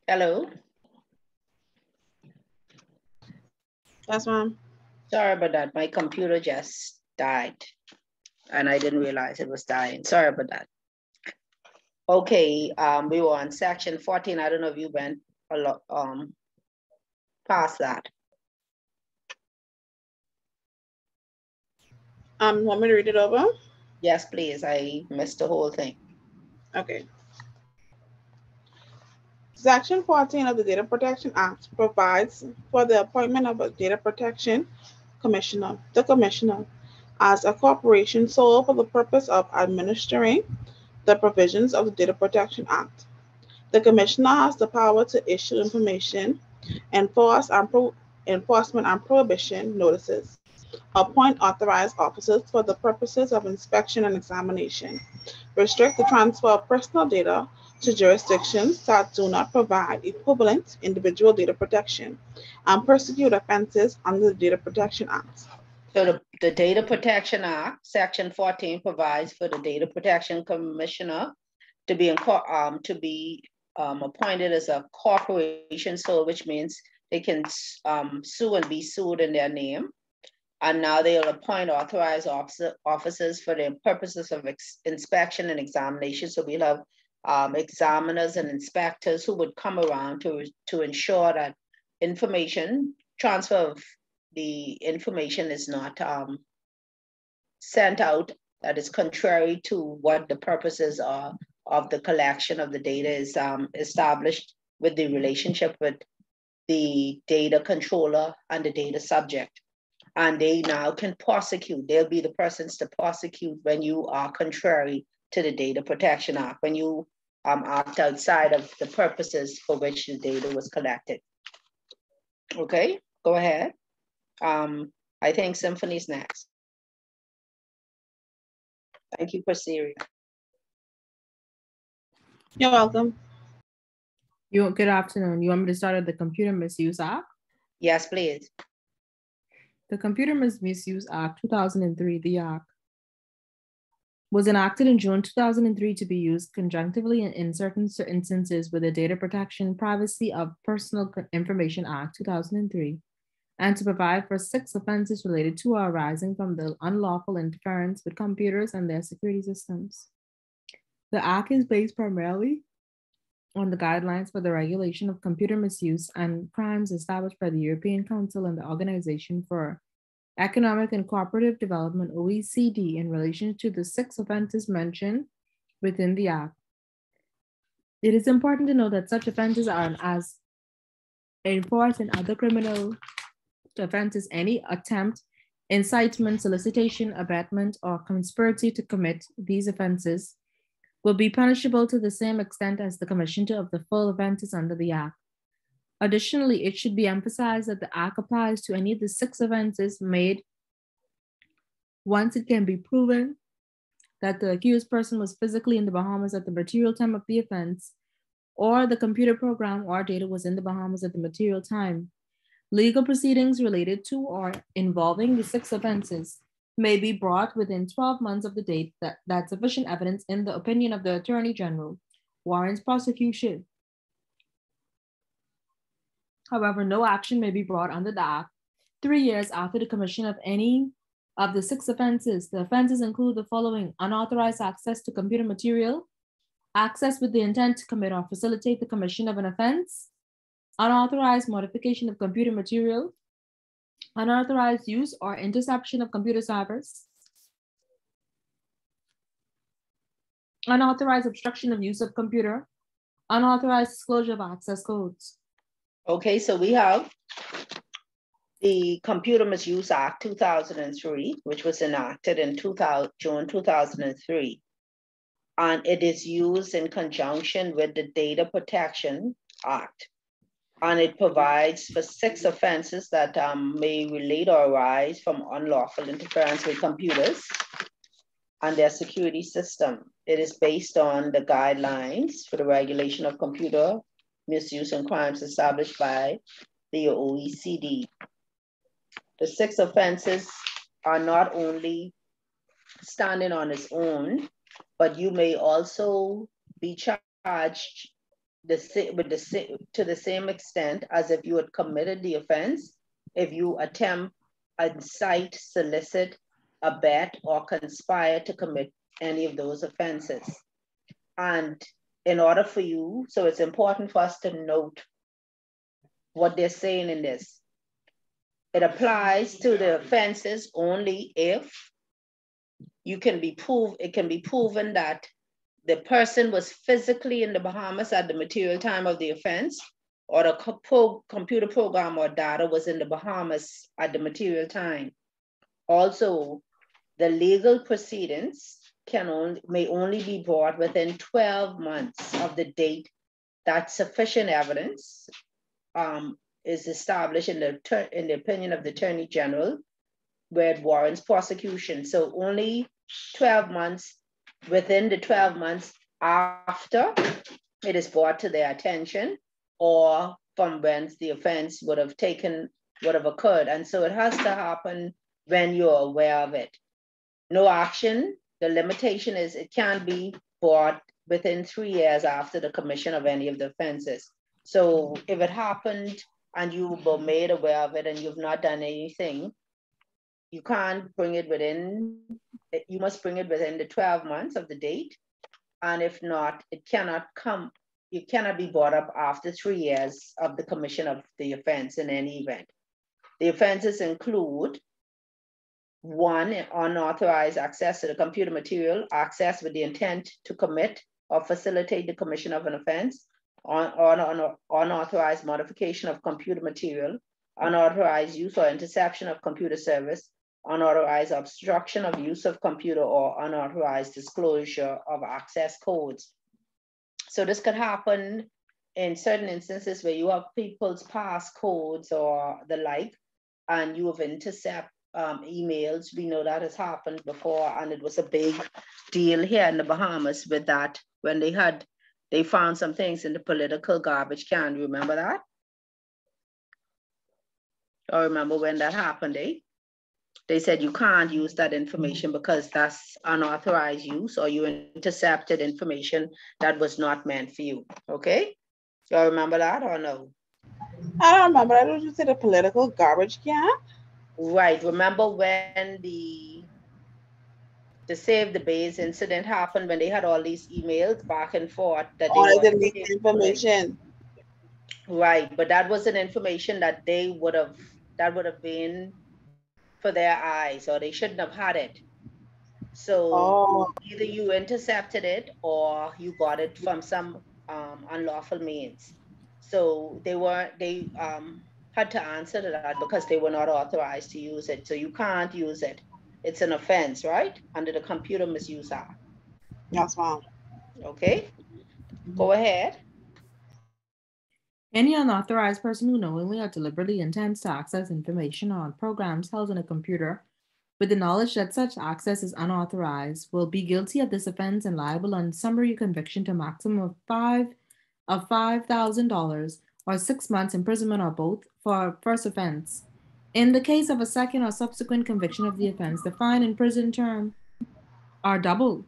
Hello? Yes, ma'am. Sorry about that. My computer just died and I didn't realize it was dying. Sorry about that. Okay, we were on section 14. I don't know if you went a lot past that. Want me to read it over? Yes, please. I missed the whole thing. Okay. Section 14 of the Data Protection Act provides for the appointment of a data protection commissioner, the commissioner, as a corporation sole for the purpose of administering the provisions of the Data Protection Act. The commissioner has the power to issue information, enforcement and prohibition notices, appoint authorized officers for the purposes of inspection and examination, restrict the transfer of personal data to jurisdictions that do not provide equivalent individual data protection, and prosecute offenses under the Data Protection Act. So the Data Protection Act, Section 14, provides for the Data Protection Commissioner to be appointed as a corporation sole, which means they can sue and be sued in their name. And now they'll appoint authorized officers for the purposes of inspection and examination. So we'll have examiners and inspectors who would come around to ensure that transfer of the information is not sent out that is contrary to what the purposes are of the collection of the data is established with the relationship with the data controller and the data subject. And they now can prosecute. They'll be the persons to prosecute when you are contrary to the Data Protection Act, when you act outside of the purposes for which the data was collected. Okay, go ahead. I think Symphony's next. Thank you, Prasiri. You're welcome. Good afternoon. You want me to start at the Computer Misuse Act? Yes, please. The Computer Misuse Act 2003, the Act, was enacted in June 2003 to be used conjunctively in certain instances with the Data Protection Privacy of Personal Information Act 2003, and to provide for 6 offenses related to or arising from the unlawful interference with computers and their security systems. The Act is based primarily on the guidelines for the regulation of computer misuse and crimes established by the European Council and the Organization for Economic and Cooperative Development, OECD, in relation to the 6 offenses mentioned within the Act. It is important to note that such offenses are as enforced in other criminal offenses. Any attempt, incitement, solicitation, abetment, or conspiracy to commit these offenses will be punishable to the same extent as the commission of the full offenses under the Act. Additionally, it should be emphasized that the Act applies to any of the 6 offenses made once it can be proven that the accused person was physically in the Bahamas at the material time of the offense, or the computer program or data was in the Bahamas at the material time. Legal proceedings related to or involving the 6 offenses may be brought within 12 months of the date that sufficient evidence, in the opinion of the Attorney General, warrants prosecution. However, no action may be brought under the Act 3 years after the commission of any of the 6 offenses. The offenses include the following: unauthorized access to computer material, access with the intent to commit or facilitate the commission of an offense, unauthorized modification of computer material, unauthorized use or interception of computer servers, unauthorized obstruction of use of computer, unauthorized disclosure of access codes. Okay, so we have the Computer Misuse Act 2003, which was enacted in June 2003. And it is used in conjunction with the Data Protection Act. And it provides for 6 offenses that may relate or arise from unlawful interference with computers and their security system. It is based on the guidelines for the regulation of computer misuse and crimes established by the OECD. The 6 offenses are not only standing on its own, but you may also be charged to the same extent as if you had committed the offense, if you attempt, incite, solicit, abet, or conspire to commit any of those offenses. And in order for you, so it's important for us to note what they're saying in this. It applies to the offenses only if it can be proven that the person was physically in the Bahamas at the material time of the offense, or the computer program or data was in the Bahamas at the material time. Also, the legal proceedings may only be brought within 12 months of the date that sufficient evidence is established in the opinion of the Attorney General where it warrants prosecution. So only 12 months, within the 12 months after it is brought to their attention, or from when the offense would have occurred. And so it has to happen when you're aware of it. No action, the limitation is it can't be brought within 3 years after the commission of any of the offenses. So if it happened and you were made aware of it and you've not done anything, you can't bring it within, you must bring it within the 12 months of the date. And if not, it cannot be brought up after 3 years of the commission of the offense in any event. The offenses include: 1, unauthorized access to the computer material, access with the intent to commit or facilitate the commission of an offense, unauthorized modification of computer material, unauthorized use or interception of computer service, unauthorized obstruction of use of computer, or unauthorized disclosure of access codes. So this could happen in certain instances where you have people's passcodes or the like, and you have intercept emails. We know that has happened before, and it was a big deal here in the Bahamas with that when they found some things in the political garbage can. You remember that? Or remember when that happened, eh? They said you can't use that information because that's unauthorized use, or you intercepted information that was not meant for you, okay? Y'all remember that or no? I don't remember. I don't you say the political garbage can? Right, remember when the Save the Base incident happened, when they had all these emails back and forth that they Or were the leaked information. Right, but that wasn't information that would have been for their eyes, or they shouldn't have had it. So either you intercepted it or you got it from some unlawful means. So they had to answer to that because they were not authorized to use it. So you can't use it. It's an offense, right? Under the Computer Misuse Act. Yes, ma'am. Okay, go ahead. Any unauthorized person who knowingly or deliberately intends to access information on programs held on a computer with the knowledge that such access is unauthorized will be guilty of this offense and liable on summary conviction to a maximum of $5,000 or 6 months imprisonment or both for a first offense. In the case of a second or subsequent conviction of the offense, the fine and prison term are doubled.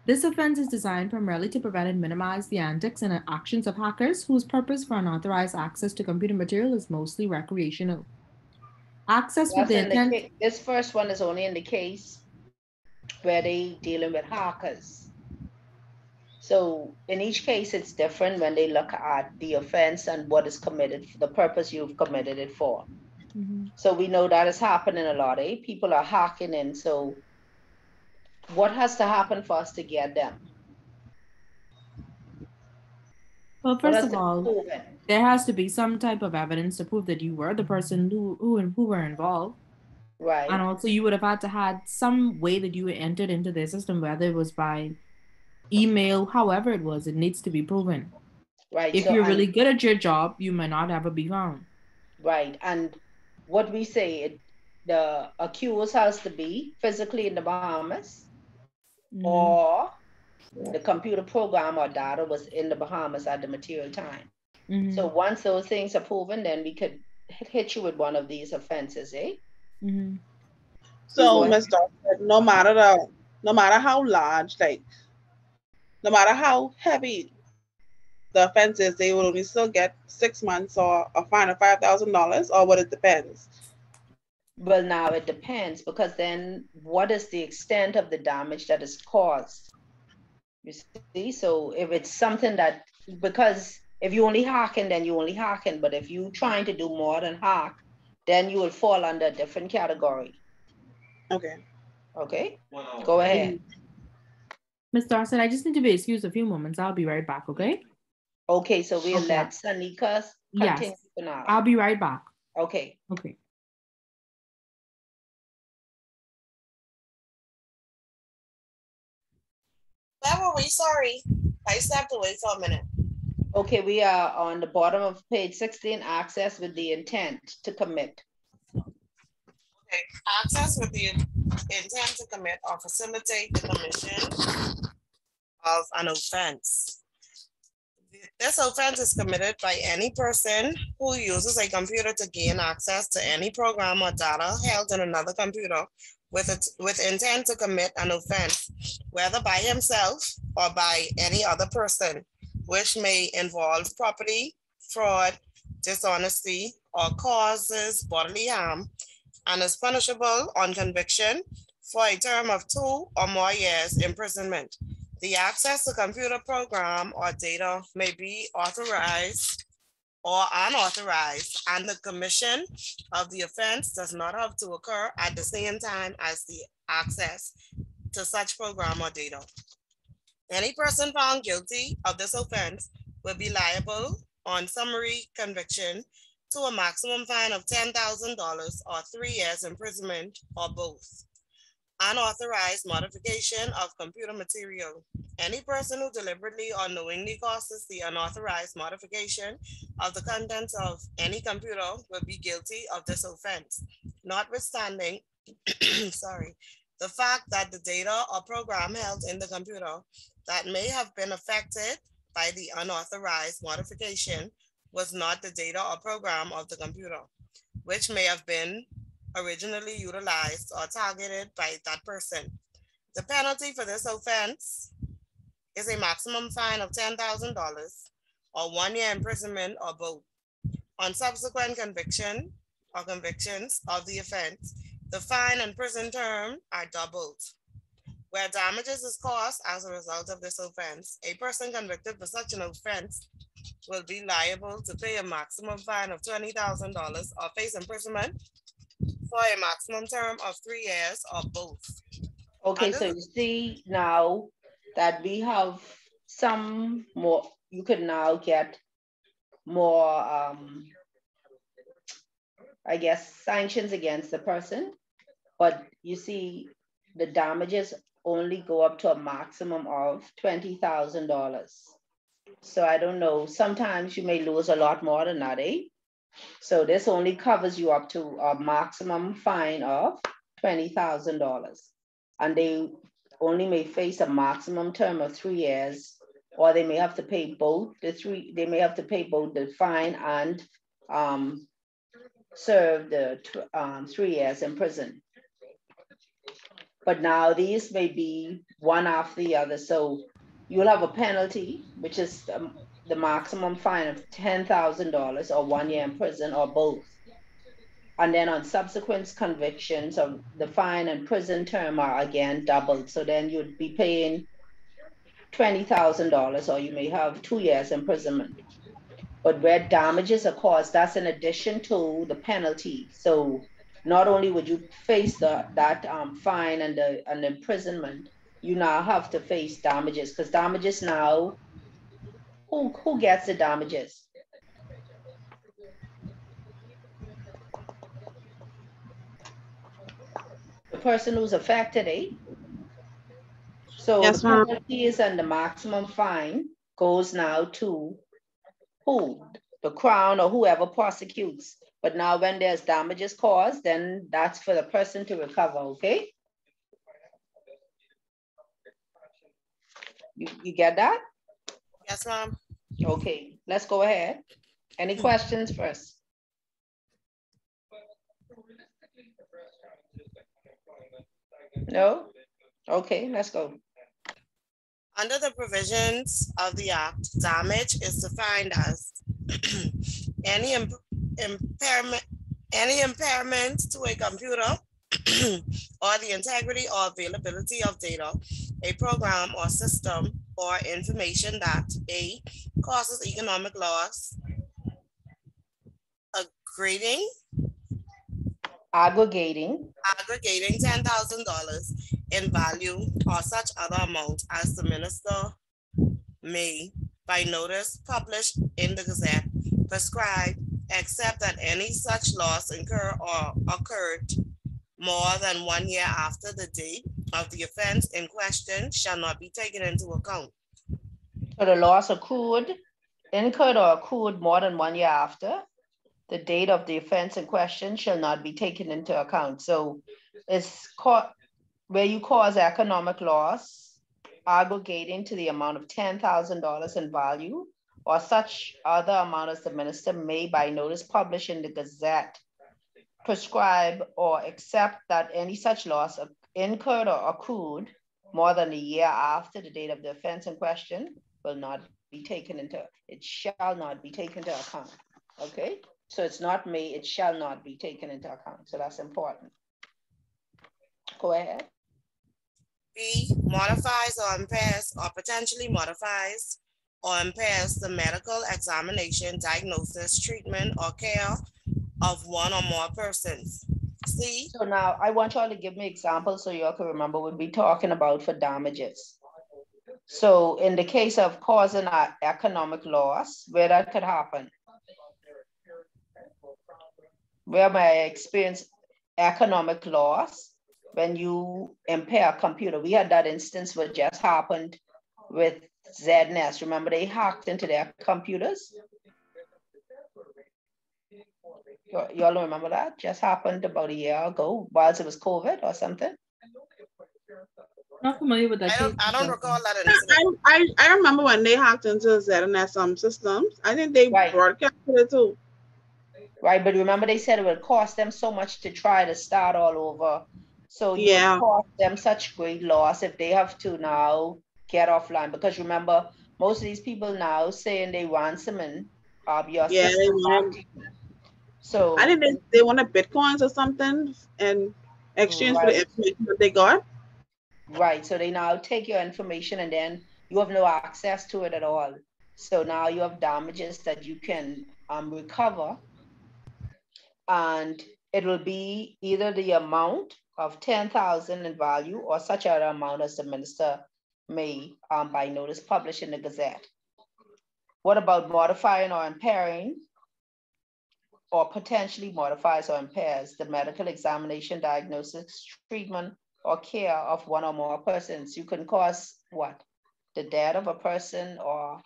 This offense is designed primarily to prevent and minimize the antics and actions of hackers whose purpose for unauthorized access to computer material is mostly recreational. Access with the intent. This first one is only in the case where they dealing with hackers. So in each case, it's different when they look at the offense and what is committed, the purpose you've committed it for. Mm-hmm. So we know that is happening a lot, eh? People are hacking in. So what has to happen for us to get them? Well, first of all, there has to be some type of evidence to prove that you were the person who were involved. Right. And also you would have had to had some way that you entered into their system, whether it was by email, however it was, it needs to be proven. Right. If you're really good at your job, you might not ever be found. Right. And what we say, the accused has to be physically in the Bahamas, or the computer program or data was in the Bahamas at the material time. So once those things are proven, then we could hit you with one of these offenses, eh? So, Ms. Dorsett, no matter how large, like, no matter how heavy the offense is, they will only still get 6 months or a fine of $5,000, or what? It depends. Well, now it depends, because then what is the extent of the damage that is caused? You see, so if it's something that, because if you only hacking, then you only hacking, but if you trying to do more than hack, then you will fall under a different category. Okay. Okay, go ahead. Ms. Dorsett, I just need to be excused a few moments. I'll be right back, okay? Okay, so we'll Okay. let Sanica continue for now. I'll be right back. Okay. Okay. Where were we? Sorry. I stepped away for a minute. Okay, we are on the bottom of page 16, access with the intent to commit. Okay. Access with the intent to commit or facilitate the commission of an offense. This offense is committed by any person who uses a computer to gain access to any program or data held in another computer with intent to commit an offense, whether by himself or by any other person, which may involve property, fraud, dishonesty, or causes bodily harm, and is punishable on conviction for a term of 2 or more years imprisonment. The access to computer program or data may be authorized or unauthorized, and the commission of the offense does not have to occur at the same time as the access to such program or data. Any person found guilty of this offense will be liable on summary conviction to a maximum fine of $10,000 or 3 years imprisonment, or both. Unauthorized modification of computer material. Any person who deliberately or knowingly causes the unauthorized modification of the contents of any computer will be guilty of this offense, notwithstanding, the fact that the data or program held in the computer that may have been affected by the unauthorized modification was not the data or program of the computer, which may have been originally utilized or targeted by that person. The penalty for this offense is a maximum fine of $10,000 or 1 year imprisonment, or both. On subsequent conviction or convictions of the offense, the fine and prison term are doubled. Where damages is caused as a result of this offense, a person convicted for such an offense will be liable to pay a maximum fine of $20,000 or face imprisonment for a maximum term of 3 years, or both. Okay, so you see now that we have some more, you could now get more, I guess, sanctions against the person, but you see the damages only go up to a maximum of $20,000. So I don't know, sometimes you may lose a lot more than that, eh? So this only covers you up to a maximum fine of $20,000. And they only may face a maximum term of 3 years, or they may have to pay both the fine and serve the 3 years in prison. But now these may be one after the other. So you'll have a penalty, which is the maximum fine of $10,000 or 1 year in prison, or both. And then on subsequent convictions of the fine and prison term are again doubled. So then you'd be paying $20,000, or you may have 2 years imprisonment. But where damages are caused, that's in addition to the penalty. So not only would you face that fine and the imprisonment, you now have to face damages, because damages now, who gets the damages? The person who's affected, eh? So Yes, the ma'am. penalties and the maximum fine goes now to who? The Crown or whoever prosecutes. But now when there's damages caused, then that's for the person to recover, okay? You get that? Yes, ma'am. Okay, let's go ahead. Any questions first? No? Okay, let's go. Under the provisions of the Act, damage is defined as any impairment to a computer or the integrity or availability of data, a program or system or information that A, causes economic loss, aggregating $10,000 in value or such other amount as the minister may, by notice published in the Gazette, prescribe, except that any such loss occurred more than 1 year after the date of the offense in question shall not be taken into account. So the loss incurred or accrued more than 1 year after the date of the offense in question shall not be taken into account. So it's where you cause economic loss aggregating to the amount of $10,000 in value or such other amount as the minister may by notice publish in the Gazette prescribe or accept that any such loss incurred or accrued more than a year after the date of the offense in question will not be taken into, it shall not be taken into account, okay? So it's not may, it shall not be taken into account. So that's important. Go ahead. B, modifies or impairs or potentially modifies or impairs the medical examination, diagnosis, treatment, or care of one or more persons. C. So now I want y'all to give me examples so y'all can remember what we're talking about for damages. So in the case of causing an economic loss, where that could happen, where may I experience economic loss when you impair a computer. We had that instance what just happened with ZNS. Remember they hacked into their computers? Y'all don't remember that? Just happened about a year ago whilst it was COVID or something? Not familiar with that. I don't recall that incident. I remember when they hacked into ZNS systems. I think they broadcasted it too. Right, but remember they said it would cost them so much to try to start all over. So it would cost them such great loss if they have to now get offline. Because remember, most of these people now saying they ransoming your system. So I think they wanted Bitcoins or something in exchange for the information that they got. Right, so they now take your information and then you have no access to it at all. So now you have damages that you can recover. And it will be either the amount of 10,000 in value or such other amount as the minister may by notice publish in the Gazette. What about modifying or impairing or potentially modifies or impairs the medical examination, diagnosis, treatment, or care of one or more persons? You can cause what? The death of a person or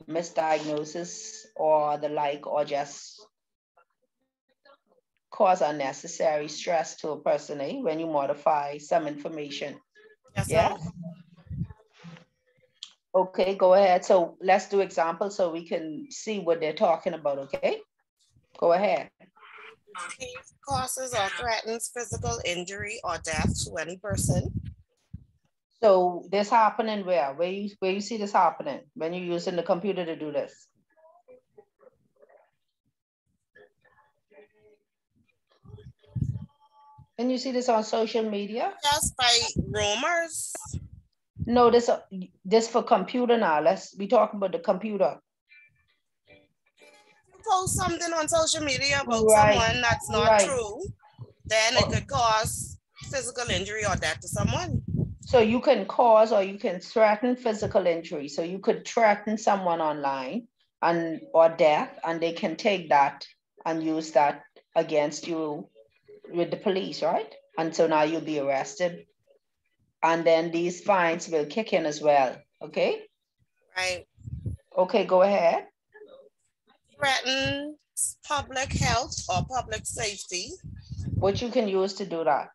misdiagnosis or the like, or just cause unnecessary stress to a person, when you modify some information. Yes? Okay, go ahead. So let's do examples so we can see what they're talking about, okay? Go ahead. Causes or threatens physical injury or death to any person. So this happening where? Where you see this happening? When you're using the computer to do this? Can you see this on social media? Just by rumors. No, this for computer now. We talking about the computer. You post something on social media about someone that's not true, then it could cause physical injury or death to someone. So you can cause or you can threaten physical injury. So you could threaten someone online or death, and they can take that and use that against you with the police, right? And so now you'll be arrested. And then these fines will kick in as well, okay? Right. Okay, go ahead. Threatens public health or public safety. What you can use to do that?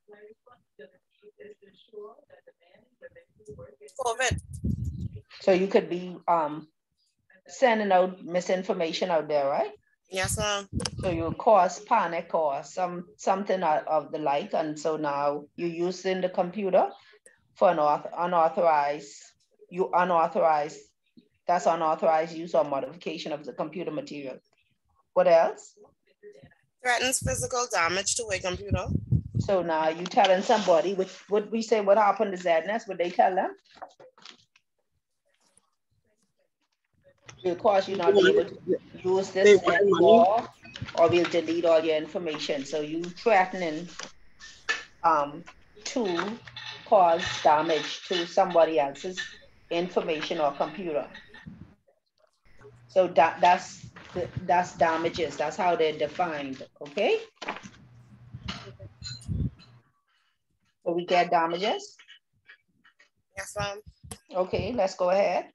COVID. So you could be sending out misinformation out there, right? Yes, ma'am. So you cause panic or something of the like, and so now you're using the computer for an unauthorized you unauthorized, that's unauthorized use or modification of the computer material. What else? Threatens physical damage to a computer. So now you telling somebody, what we say, what happened to Zadness, would they tell them? Will cause you not be able to use this anymore, or we'll delete all your information. So you threatening to cause damage to somebody else's information or computer. So that's damages. That's how they're defined. Okay. So we get damages. Yes, ma'am. Okay, let's go ahead.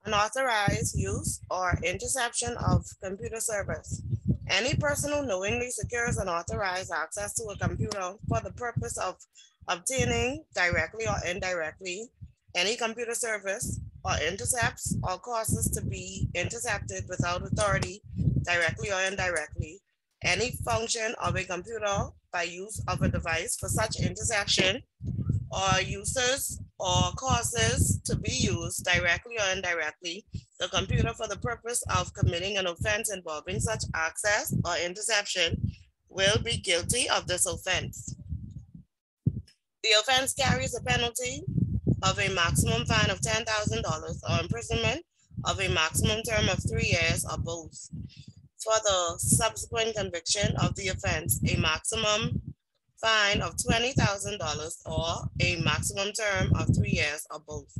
Unauthorized use or interception of computer service. Any person who knowingly secures unauthorized access to a computer for the purpose of obtaining directly or indirectly any computer service, or intercepts or causes to be intercepted without authority, directly or indirectly, any function of a computer by use of a device for such interception, or uses or causes to be used directly or indirectly the computer for the purpose of committing an offense involving such access or interception will be guilty of this offense. The offense carries a penalty of a maximum fine of $10,000 or imprisonment of a maximum term of 3 years or both. For the subsequent conviction of the offense, a maximum fine of $20,000 or a maximum term of 3 years or both.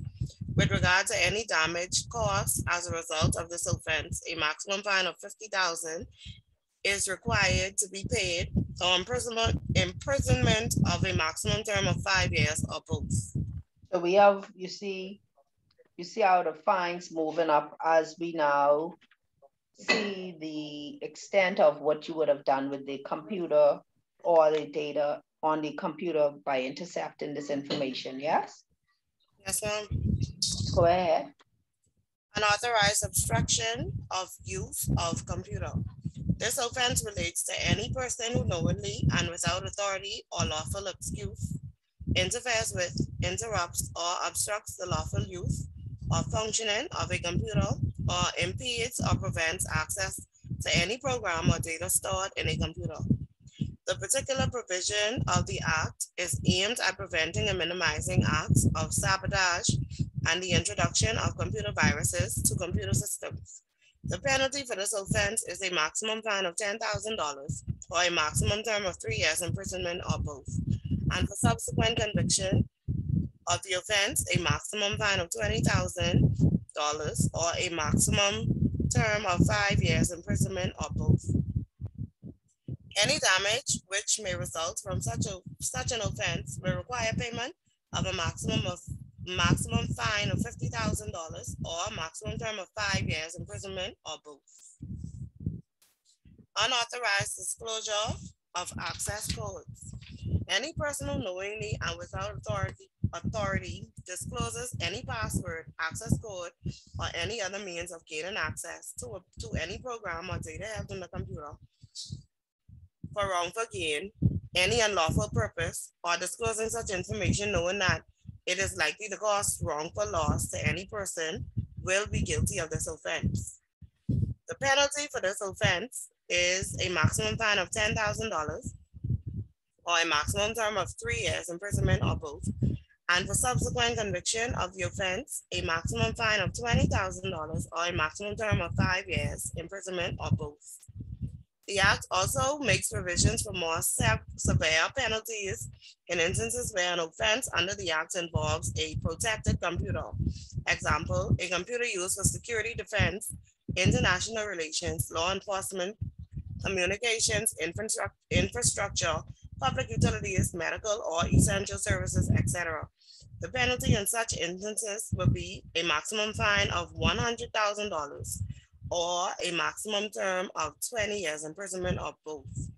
With regard to any damage caused as a result of this offense, a maximum fine of $50,000 is required to be paid, or imprisonment of a maximum term of 5 years or both. So we have, you see how the fines moving up as we now see the extent of what you would have done with the computer or the data on the computer by intercepting this information, yes? Yes, ma'am. Go ahead. Unauthorized obstruction of use of computer. This offense relates to any person who knowingly and without authority or lawful excuse interferes with, interrupts, or obstructs the lawful use or functioning of a computer, or impedes or prevents access to any program or data stored in a computer. The particular provision of the Act is aimed at preventing and minimizing acts of sabotage and the introduction of computer viruses to computer systems. The penalty for this offense is a maximum fine of $10,000 or a maximum term of 3 years imprisonment or both. And for subsequent conviction of the offense, a maximum fine of $20,000 or a maximum term of 5 years imprisonment or both. Any damage which may result from such an offense will require payment of a maximum fine of $50,000 or a maximum term of 5 years imprisonment or both. Unauthorized disclosure of access codes. Any person who knowingly and without authority discloses any password, access code, or any other means of gaining access to any program or data held in the computer for wrongful gain, any unlawful purpose, or disclosing such information knowing that it is likely to cause wrongful loss to any person will be guilty of this offense. The penalty for this offense is a maximum fine of $10,000 or a maximum term of 3 years imprisonment or both. And for subsequent conviction of the offense, a maximum fine of $20,000 or a maximum term of 5 years imprisonment or both. The Act also makes provisions for more severe penalties in instances where an offense under the Act involves a protected computer. Example, a computer used for security, defense, international relations, law enforcement, communications, infrastructure, public utilities, medical or essential services, etc. The penalty in such instances will be a maximum fine of $100,000 or a maximum term of 20 years imprisonment or both.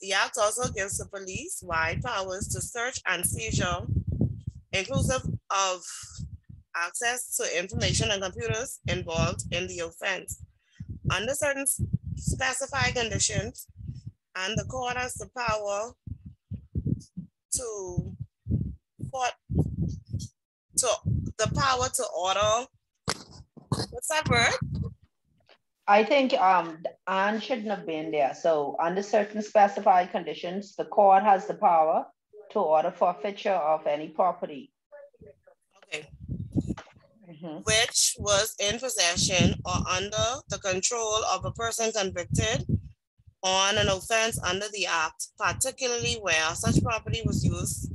The Act also gives the police wide powers to search and seizure, inclusive of access to information and computers involved in the offense, under certain specified conditions, and the court has the power to the power to order, what's that word? I think and shouldn't have been there. So under certain specified conditions, the court has the power to order forfeiture of any property. Okay. Which was in possession or under the control of a person convicted on an offense under the act, particularly where such property was used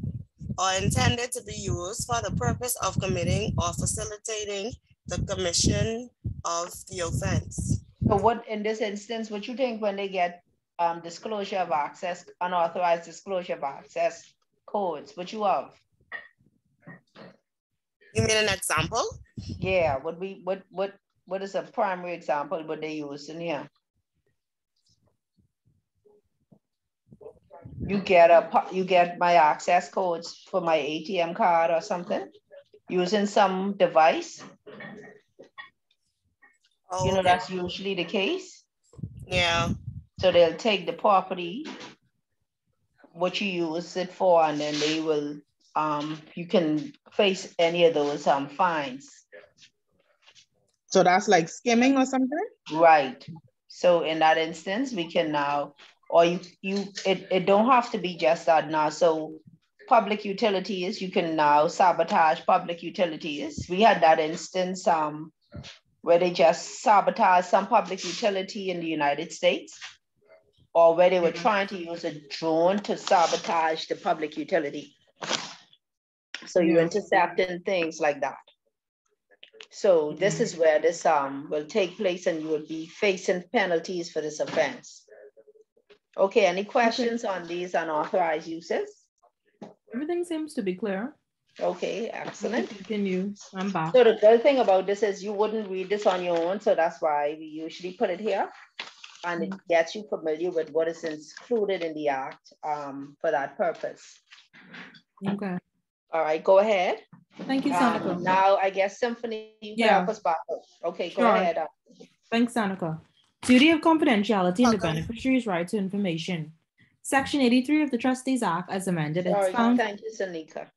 or intended to be used for the purpose of committing or facilitating the commission of the offense. So what, in this instance, what you think when they get disclosure of access, unauthorized disclosure of access codes, what you have? You mean an example? Yeah, what is a primary example what they use in here? You get my access codes for my ATM card or something using some device. Oh, you know, okay. That's usually the case. Yeah. So they'll take the property, what you use it for, and then they will, you can face any of those fines. So that's like skimming or something? Right. So in that instance, we can now, or it don't have to be just that now. So public utilities, you can now sabotage public utilities. We had that instance where they just sabotaged some public utility in the United States, or where they were trying to use a drone to sabotage the public utility. So you're intercepting things like that. So this is where this will take place, and you will be facing penalties for this offense. Okay, any questions on these unauthorized uses? Everything seems to be clear. Okay, excellent. Continue. I'm back. So the good thing about this is you wouldn't read this on your own, so that's why we usually put it here, and it gets you familiar with what is included in the act for that purpose. Okay. All right, go ahead. Thank you, Sanica. Now, I guess Symphony, you can help us back up. Okay, go ahead. Thanks, Sanica. Duty of confidentiality and the beneficiary's right to information. Section 83 of the Trustees Act, as amended, Thank you, Sanica.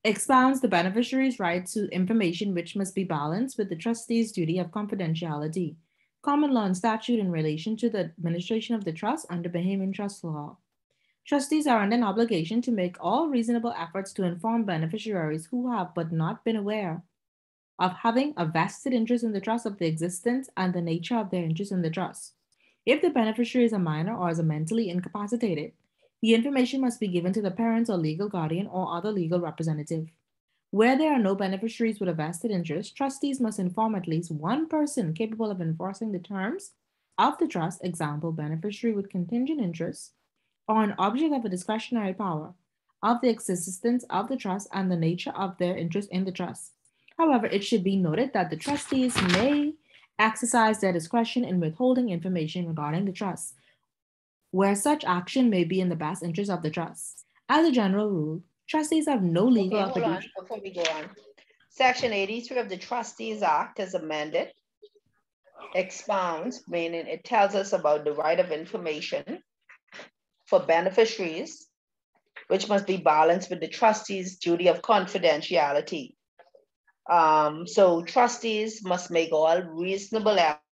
Expounds the beneficiary's right to information which must be balanced with the trustee's duty of confidentiality. Common law and statute in relation to the administration of the trust under Bahamian trust law. Trustees are under an obligation to make all reasonable efforts to inform beneficiaries who have but not been aware of having a vested interest in the trust of the existence and the nature of their interest in the trust. If the beneficiary is a minor or is mentally incapacitated, the information must be given to the parents or legal guardian or other legal representative. Where there are no beneficiaries with a vested interest, trustees must inform at least one person capable of enforcing the terms of the trust, example, beneficiary with contingent interests, or an object of a discretionary power, of the existence of the trust and the nature of their interest in the trust. However, it should be noted that the trustees may exercise their discretion in withholding information regarding the trust, where such action may be in the best interest of the trust. As a general rule, trustees have no legal obligation. Hold on, before we go on. Section 83 of the Trustees Act, as amended, expounds, meaning it tells us about the right of information for beneficiaries, which must be balanced with the trustee's duty of confidentiality. So trustees must make all reasonable efforts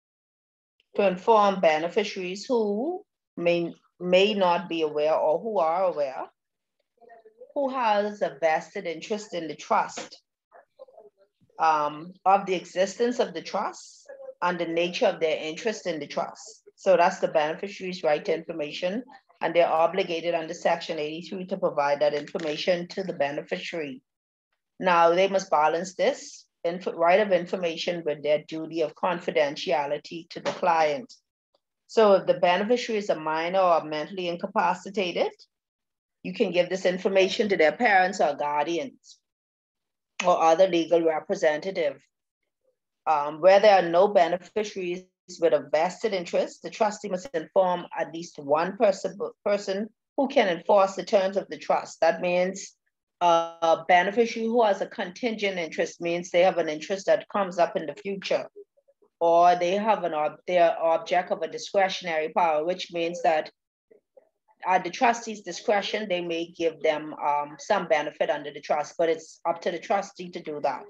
to inform beneficiaries who may not be aware or who are aware, who has a vested interest in the trust, of the existence of the trust and the nature of their interest in the trust. So that's the beneficiary's right to information, and they're obligated under Section 83 to provide that information to the beneficiary. Now, they must balance this right of information with their duty of confidentiality to the client. So if the beneficiary is a minor or mentally incapacitated, you can give this information to their parents or guardians or other legal representative. Where there are no beneficiaries with a vested interest, the trustee must inform at least one person who can enforce the terms of the trust. That means a beneficiary who has a contingent interest means they have an interest that comes up in the future, or they have they're object of a discretionary power, which means that at the trustee's discretion, they may give them some benefit under the trust, but it's up to the trustee to do that.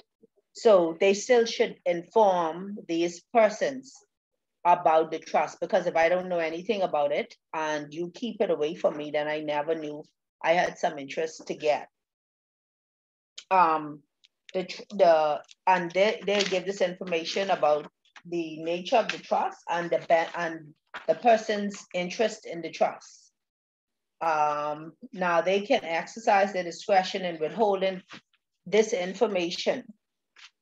So they still should inform these persons about the trust, because if I don't know anything about it and you keep it away from me, then I never knew I had some interest to get. And they give this information about the nature of the trust and the person's interest in the trust. Now they can exercise their discretion in withholding this information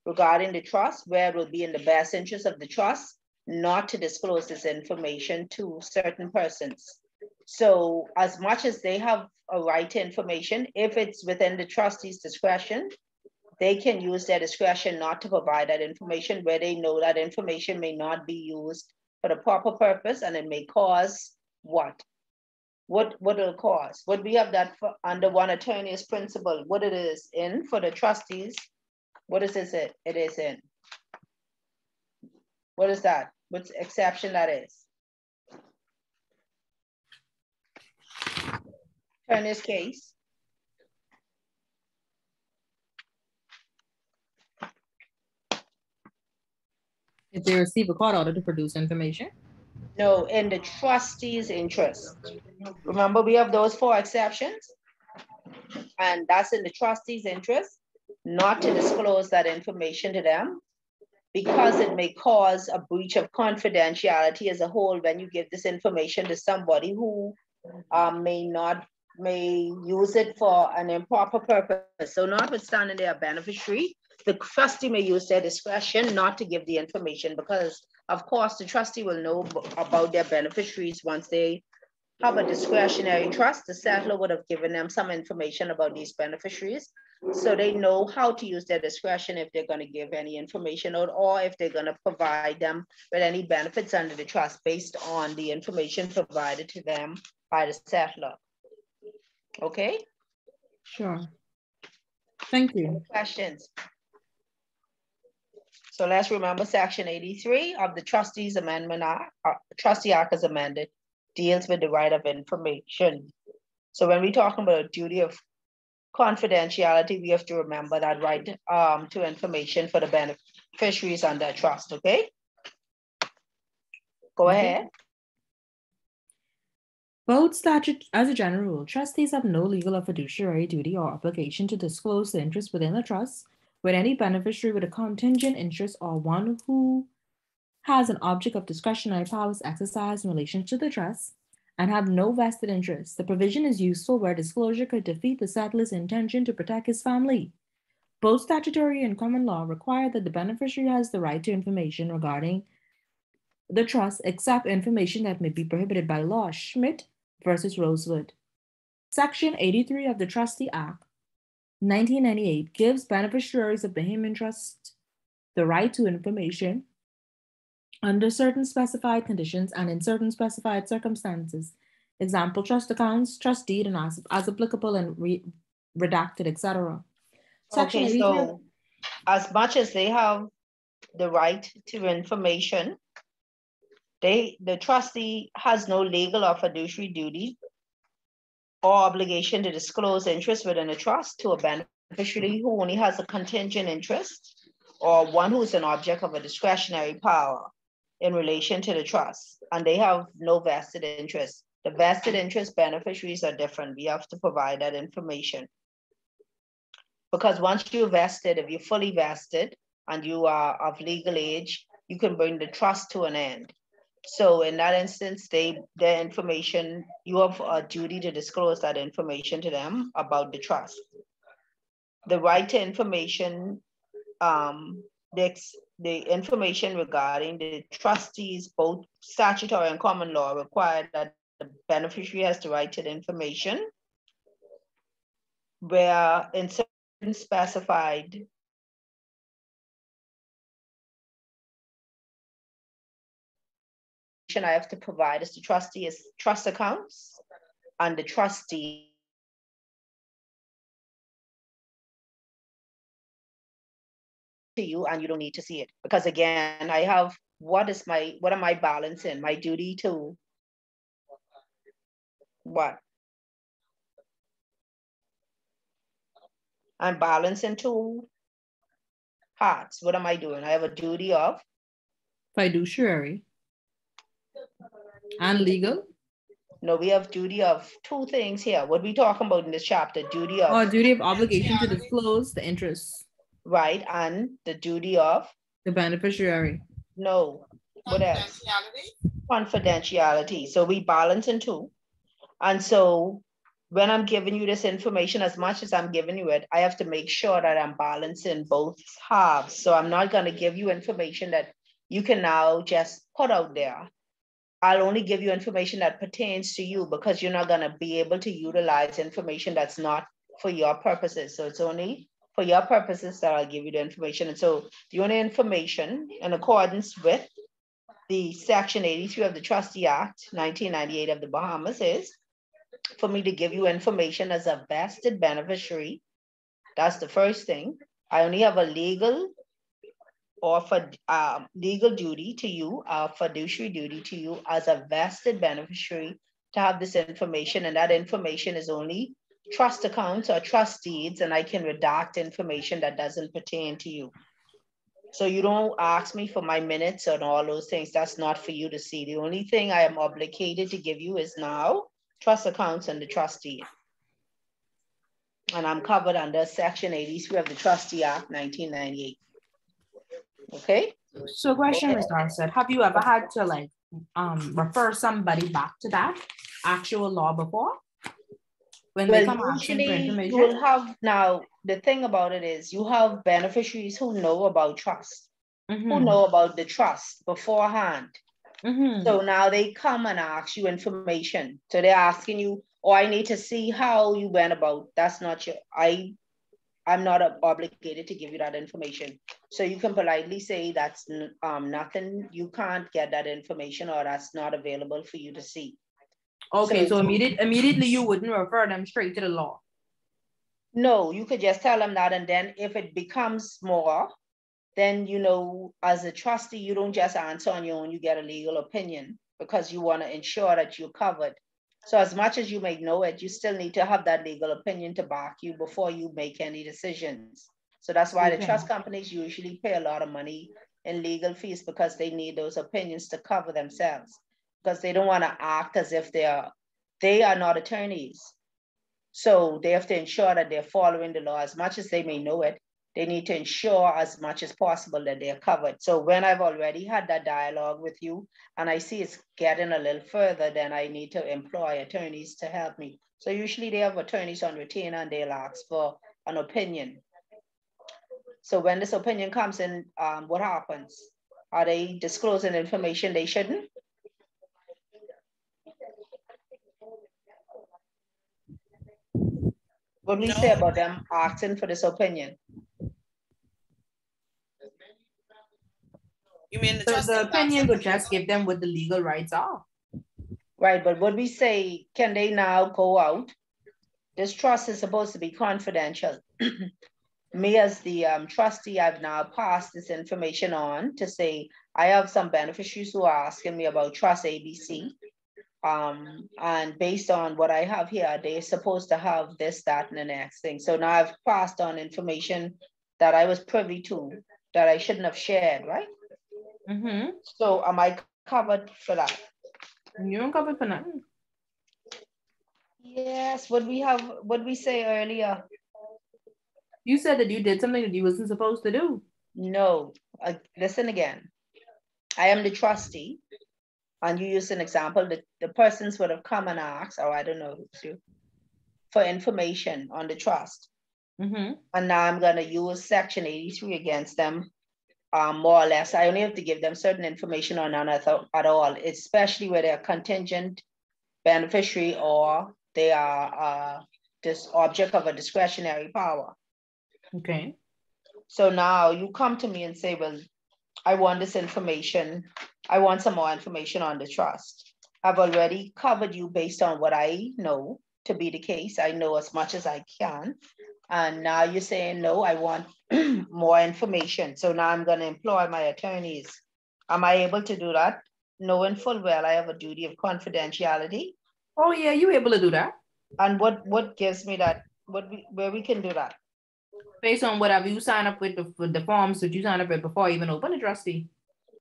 regarding the trust, where it will be in the best interest of the trust not to disclose this information to certain persons. So as much as they have a right to information, if it's within the trustee's discretion, they can use their discretion not to provide that information where they know that information may not be used for the proper purpose, and it may cause what? What it'll cause? What we have that for under one attorney's principle, what it is in for the trustees, what is it? It is in. What is that? What's exception that is? Attorney's case. If they receive a court order to produce information? No, in the trustee's interest. Remember, we have those 4 exceptions, and that's in the trustee's interest not to disclose that information to them, because it may cause a breach of confidentiality as a whole when you give this information to somebody who may use it for an improper purpose. So notwithstanding they are beneficiary, the trustee may use their discretion not to give the information, because of course the trustee will know about their beneficiaries once they have a discretionary trust. The settler would have given them some information about these beneficiaries, so they know how to use their discretion if they're going to give any information or if they're going to provide them with any benefits under the trust based on the information provided to them by the settler. Okay? Sure. Thank you. Questions? So let's remember Section 83 of the Trustees Amendment Act, Trustee Act as amended, deals with the right of information. So when we're talking about a duty of confidentiality, we have to remember that right to information for the beneficiaries under trust, okay? Go ahead. Both statutes, as a general rule, trustees have no legal or fiduciary duty or obligation to disclose the interest within the trust with any beneficiary with a contingent interest or one who has an object of discretionary powers exercised in relation to the trust and have no vested interest. The provision is useful where disclosure could defeat the settler's intention to protect his family. Both statutory and common law require that the beneficiary has the right to information regarding the trust, except information that may be prohibited by law. Schmidt versus Rosewood. Section 83 of the Trustee Act, 1998, gives beneficiaries of Bahamian Trust the right to information under certain specified conditions and in certain specified circumstances. Example, trust accounts, trust deed, and as applicable and redacted, etc. Section 83. So as much as they have the right to information, the trustee has no legal or fiduciary duty or obligation to disclose interest within a trust to a beneficiary who only has a contingent interest or one who is an object of a discretionary power in relation to the trust, and they have no vested interest. The vested interest beneficiaries are different. We have to provide that information. Because once you're vested, if you're fully vested and you are of legal age, you can bring the trust to an end. So in that instance, their information, you have a duty to disclose that information to them about the trust. The right to information, the information regarding the trustees, both statutory and common law, require that the beneficiary has the right to the information where in certain specified I have to provide as the trustee is trust accounts and the trustee to you, and you don't need to see it, because again, I have what am I balancing? My duty to what? I'm balancing two parts. What am I doing? I have a duty of fiduciary and legal. No, we have duty of two things here. What we talking about in this chapter? Duty of duty of obligation to disclose the interest. Right, and the duty of the beneficiary. No. What else? Confidentiality. So we balance in two. And so when I'm giving you this information, as much as I'm giving you it, I have to make sure that I'm balancing both halves. So I'm not going to give you information that you can now just put out there. I'll only give you information that pertains to you, because you're not going to be able to utilize information that's not for your purposes. So it's only for your purposes that I'll give you the information. And so the only information in accordance with the Section 83 of the Trustee Act, 1998 of the Bahamas, is for me to give you information as a vested beneficiary. That's the first thing. I only have a legal or for legal duty to you, fiduciary duty to you as a vested beneficiary to have this information. And that information is only trust accounts or trust deeds, and I can redact information that doesn't pertain to you. So you don't ask me for my minutes and all those things. That's not for you to see. The only thing I am obligated to give you is now trust accounts and the trustee. And I'm covered under Section 83 of the Trustee Act, 1998. Okay. So question, Ms. Dorsett, have you ever had to like refer somebody back to that actual law before? When they come asking for information? You will have, now the thing about it is you have beneficiaries who know about trust, who know about the trust beforehand. So now they come and ask you information. So they're asking you, oh, I need to see how you went about. That's not your, I'm not obligated to give you that information. So you can politely say that's nothing, you can't get that information, or that's not available for you to see. Okay, so immediately you wouldn't refer them straight to the law? No, you could just tell them that, and then if it becomes more, then, you know, as a trustee, you don't just answer on your own, you get a legal opinion, because you want to ensure that you're covered. So as much as you may know it, you still need to have that legal opinion to back you before you make any decisions. So that's why the trust companies usually pay a lot of money in legal fees, because they need those opinions to cover themselves, because they don't want to act as if they are not attorneys. So they have to ensure that they're following the law. As much as they may know it, they need to ensure as much as possible that they're covered. So when I've already had that dialogue with you and I see it's getting a little further, then I need to employ attorneys to help me. So usually they have attorneys on retainer and they'll ask for an opinion. So when this opinion comes in, what happens? Are they disclosing information they shouldn't? What do we say about them asking for this opinion? You mean the opinion would just give them what the legal rights are? Right, but what we say, can they now go out? This trust is supposed to be confidential. Me as the trustee, I've now passed this information on to say, I have some beneficiaries who are asking me about trust ABC. And based on what I have here, they're supposed to have this, that, and the next thing. So now I've passed on information that I was privy to that I shouldn't have shared, right? So am I covered for that? You don't cover for nothing. Yes, what we say earlier. You said that you did something that you wasn't supposed to do. No, listen again. I am the trustee. And you use an example that the persons would have come and asked, or I don't know, for information on the trust. And now I'm going to use Section 83 against them, more or less. I only have to give them certain information or none at all, especially where they're contingent beneficiary or they are this object of a discretionary power. Okay. So now you come to me and say, well, I want this information. I want some more information on the trust. I've already covered you based on what I know to be the case. I know as much as I can. And now you're saying, no, I want more information. So now I'm going to employ my attorneys. Am I able to do that? Knowing full well I have a duty of confidentiality. Oh yeah, you're able to do that. And what gives me that, where we can do that? Based on whatever you sign up with the forms that you sign up with before you even open a trustee.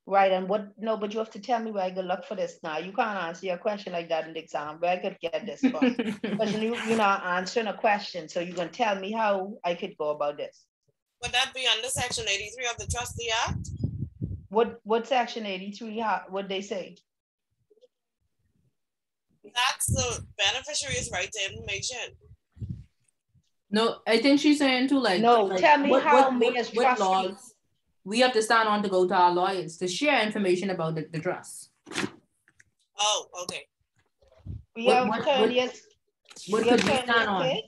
Right, and what, no, but you have to tell me where I can look for this now. You can't answer your question like that in the exam. Where I could get this from? Because you're not answering a question, so you're going to tell me how I could go about this. Would that be under Section 83 of the Trustee Act? What Section 83, what they say? That's the beneficiary's right to information. No, I think she's saying too, like, no, like tell me what laws we have to stand on to go to our lawyers to share information about the trust. Oh, okay. What could we stand on?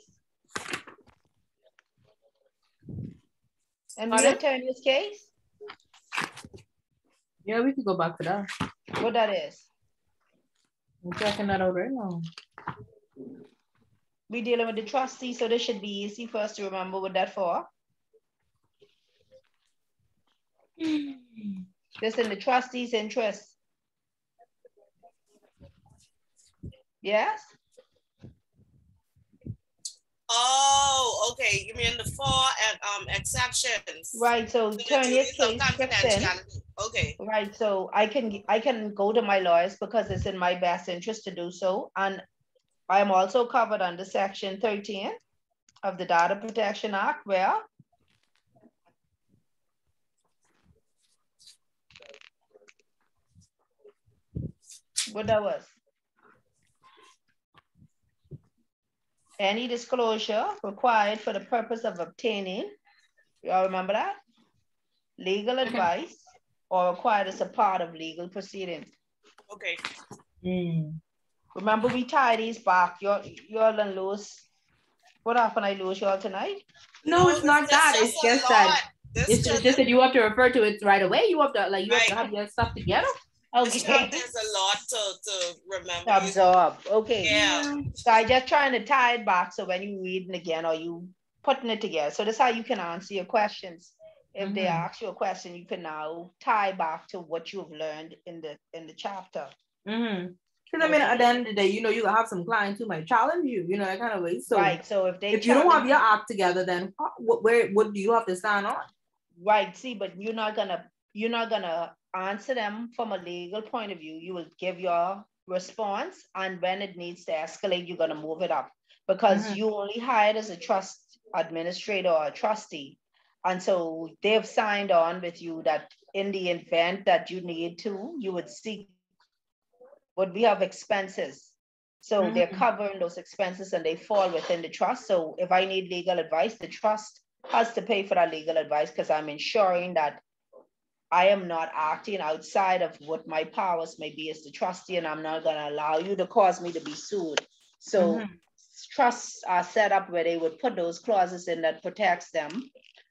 And we attorney's case? Yeah, we could go back to that. What that is? I'm checking that out right now. We dealing with the trustee, so this should be easy for us to remember what that for. This in the trustee's interest. Yes? Oh, okay. You mean the 4 exceptions? Right, so attorney's case kicks in. Okay. Right, so I can go to my lawyers because it's in my best interest to do so. And I am also covered under Section 13 of the Data Protection Act, where what that was? Any disclosure required for the purpose of obtaining, you all remember that? Legal advice or required as a part of legal proceedings. Okay. Remember, we tie these back. Y'all done lose. What happened? I lose y'all tonight? No, it's not that. It's just that. It's just that you have to refer to it right away. You have to have to have your stuff together. Okay. There's a lot to remember. To absorb. Okay. Yeah. So I just trying to tie it back so when you reading again or you putting it together. So that's how you can answer your questions. If they ask you a question, you can now tie back to what you've learned in the chapter. Because I mean, at the end of the day, you know, you can have some clients who might challenge you, you know, that kind of way. So right. So if you don't have your act together, then what do you have to stand on? Right. See, but you're not gonna answer them from a legal point of view. You will give your response, and when it needs to escalate, you're gonna move it up because you only hired as a trust administrator or a trustee. And so they've signed on with you that in the event that you need to, you would seek, but we have expenses. So they're covering those expenses and they fall within the trust. So if I need legal advice, the trust has to pay for that legal advice because I'm ensuring that I am not acting outside of what my powers may be as the trustee, and I'm not gonna allow you to cause me to be sued. So trusts are set up where they would put those clauses in that protects them.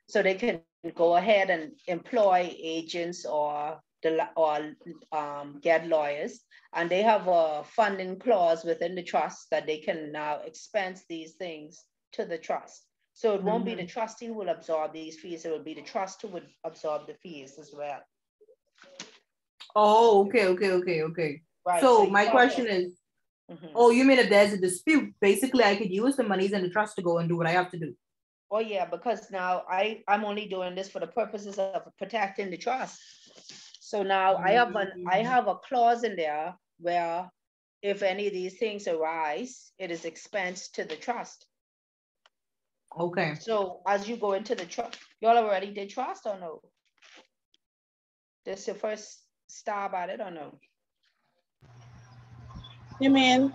So they can go ahead and employ agents or get lawyers, and they have a funding clause within the trust that they can now expense these things to the trust. So it won't be the trustee who will absorb these fees, it will be the trust who would absorb the fees as well. Oh, okay. Right. So my question is, oh, you mean if there's a dispute, basically I could use the monies in the trust to go and do what I have to do? Oh yeah, because now I'm only doing this for the purposes of protecting the trust. So now I have a clause in there where if any of these things arise, it is expensed to the trust. Okay. So as you go into the trust, y'all already did trust or no? This is your first stab at it or no? You mean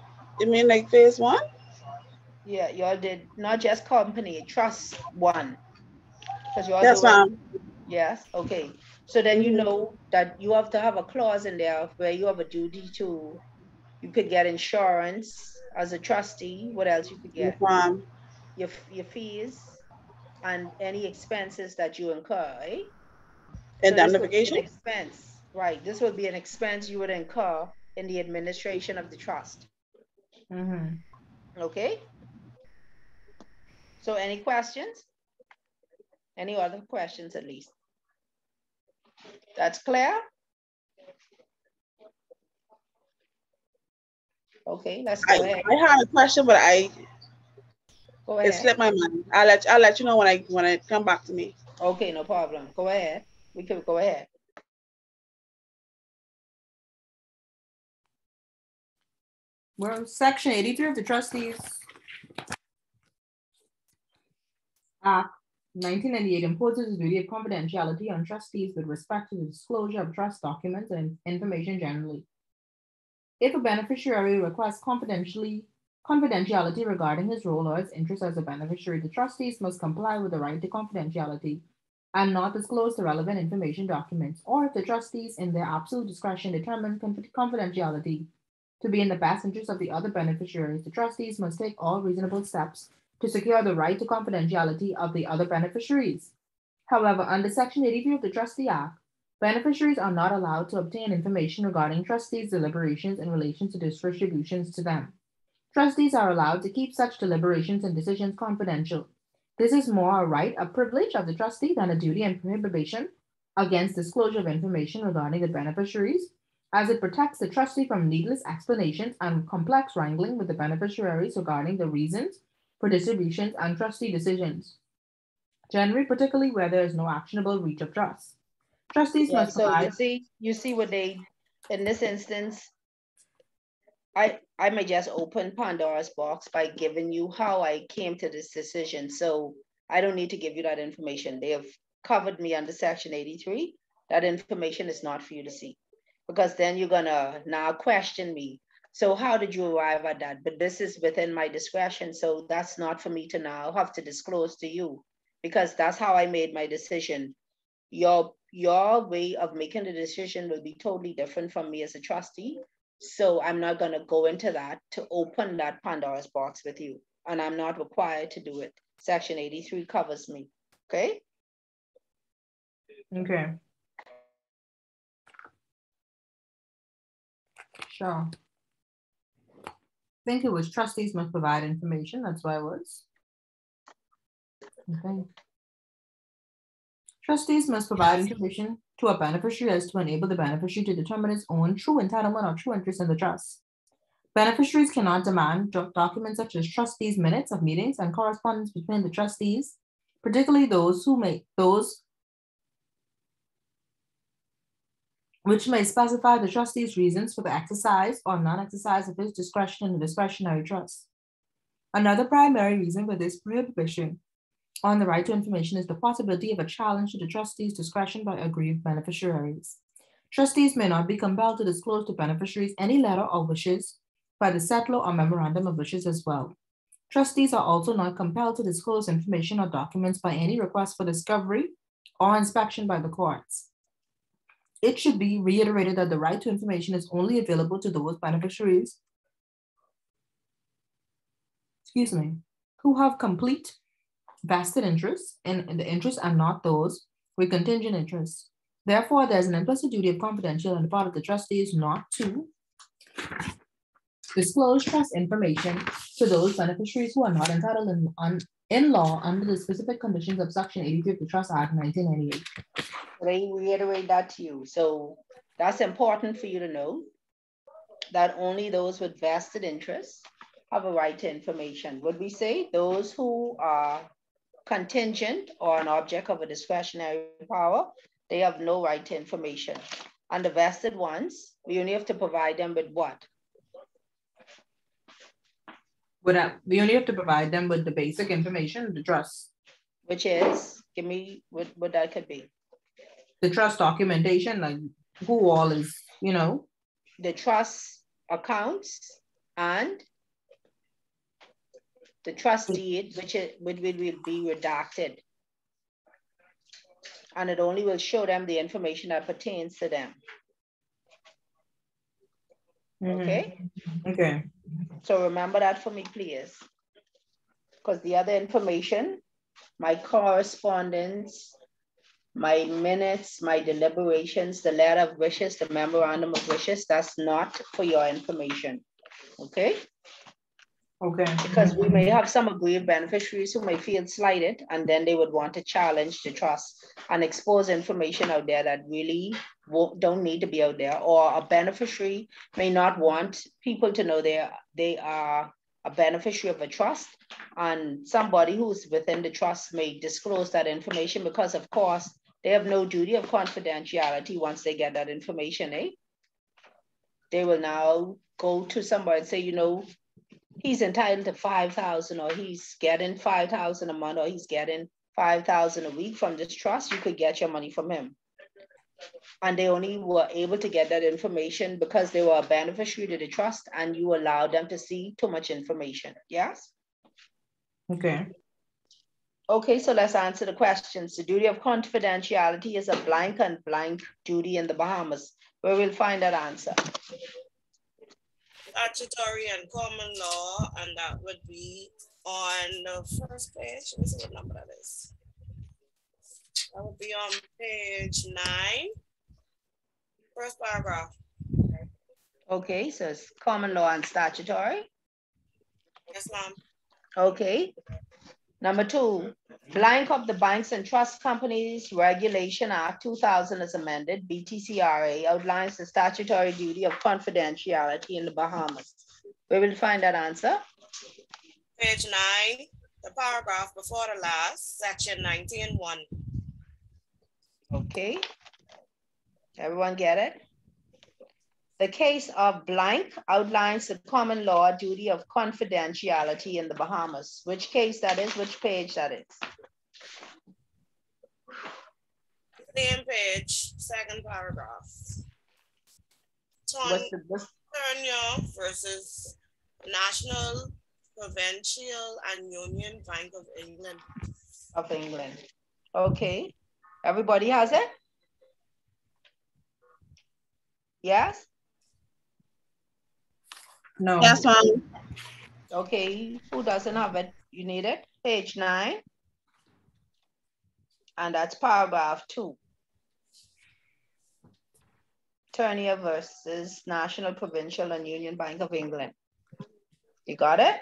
like phase 1? Yeah, y'all did not just company, trust 1. Because y'all That's fine. Yes, okay. So then you know that you have to have a clause in there where you have a duty to, you could get insurance as a trustee. What else you could get? Your fees and any expenses that you incur, right? Indemnification? So expense, right? This would be an expense you would incur in the administration of the trust. Okay. So any questions? Any other questions at least? That's clear? Okay, let's go ahead. I had a question, but Go ahead. It slipped my mind. I'll let you know when it come back to me. Okay, no problem. Go ahead. We can go ahead. Well, Section 83 of the Trustees Act 1998 imposes a duty of confidentiality on trustees with respect to the disclosure of trust documents and information generally. If a beneficiary requests confidentiality regarding his role or his interest as a beneficiary, the trustees must comply with the right to confidentiality and not disclose the relevant information documents, or if the trustees in their absolute discretion determine confidentiality to be in the best interest of the other beneficiaries, the trustees must take all reasonable steps to secure the right to confidentiality of the other beneficiaries. However, under Section 83 of the Trustee Act, beneficiaries are not allowed to obtain information regarding trustees' deliberations in relation to distributions to them. Trustees are allowed to keep such deliberations and decisions confidential. This is more a right, a privilege of the trustee than a duty and prohibition against disclosure of information regarding the beneficiaries, as it protects the trustee from needless explanations and complex wrangling with the beneficiaries regarding the reasons for distributions and trustee decisions, generally, particularly where there is no actionable breach of trust. Trustees must provide. You see what they, in this instance, I may just open Pandora's box by giving you how I came to this decision. So I don't need to give you that information. They have covered me under Section 83. That information is not for you to see, because then you're gonna now question me. So how did you arrive at that? But this is within my discretion. So that's not for me to now have to disclose to you, because that's how I made my decision. Your way of making the decision will be totally different from me as a trustee. So I'm not going to go into that to open that Pandora's box with you. And I'm not required to do it. Section 83 covers me. Okay? Okay. Sure. I think it was trustees must provide information. That's why it was. Okay. Trustees must provide information to a beneficiary as to enable the beneficiary to determine its own true entitlement or true interest in the trust. Beneficiaries cannot demand documents such as trustees' minutes of meetings and correspondence between the trustees, particularly those which may specify the trustee's reasons for the exercise or non-exercise of his discretion in the discretionary trust. Another primary reason for this prohibition on the right to information is the possibility of a challenge to the trustee's discretion by aggrieved beneficiaries. Trustees may not be compelled to disclose to beneficiaries any letter or wishes by the settlor or memorandum of wishes as well. Trustees are also not compelled to disclose information or documents by any request for discovery or inspection by the courts. It should be reiterated that the right to information is only available to those beneficiaries, who have complete vested interests in the interest and not those with contingent interests. Therefore, there's an implicit duty of confidentiality on the part of the trustees not to disclose trust information to those beneficiaries who are not entitled in law under the specific conditions of Section 83 of the Trust Act 1998. Let me reiterate that to you. So that's important for you to know, that only those with vested interests have a right to information. Would we say those who are contingent or an object of a discretionary power, they have no right to information. And the vested ones, we only have to provide them with what? We only have to provide them with the basic information of the trust. Which is, give me what that could be. The trust documentation, like who all is, The trust accounts and the trust deed, which will be redacted. And it only will show them the information that pertains to them. Okay? Okay. So remember that for me, please. Because the other information, my correspondence, my minutes, my deliberations, the letter of wishes, the memorandum of wishes, that's not for your information. Okay? Okay. Because we may have some aggrieved beneficiaries who may feel slighted, and then they would want to challenge the trust and expose information out there that really don't need to be out there, or a beneficiary may not want people to know they are a beneficiary of a trust, and somebody who's within the trust may disclose that information because, of course, they have no duty of confidentiality once they get that information, eh? They will now go to somebody and say, you know, he's entitled to 5,000, or he's getting 5,000 a month, or he's getting 5,000 a week from this trust. You could get your money from him. And they only were able to get that information because they were a beneficiary to the trust and you allowed them to see too much information. Yes? Okay. Okay, so let's answer the questions. The duty of confidentiality is a blank and blank duty in the Bahamas. Where we'll find that answer. Statutory and common law, and that would be on the first page. Let me see what number that is. That would be on page 9, first paragraph. Okay, so it's common law and statutory. Yes, ma'am. Okay. Number 2, blank of the Banks and Trust Companies Regulation Act 2000 as amended, BTCRA, outlines the statutory duty of confidentiality in the Bahamas. We will find that answer. Page 9, the paragraph before the last, section 19.1. Okay. Everyone get it? The case of blank outlines the common law duty of confidentiality in the Bahamas. Which case that is, which page that is? Same page, second paragraph. Turner versus National, Provincial, and Union Bank of England. Of England. Okay. Everybody has it? Yes? No. Yes, ma'am. Okay, who doesn't have it? You need it? Page 9. And that's paragraph 2. Turner versus National, Provincial, and Union Bank of England. You got it?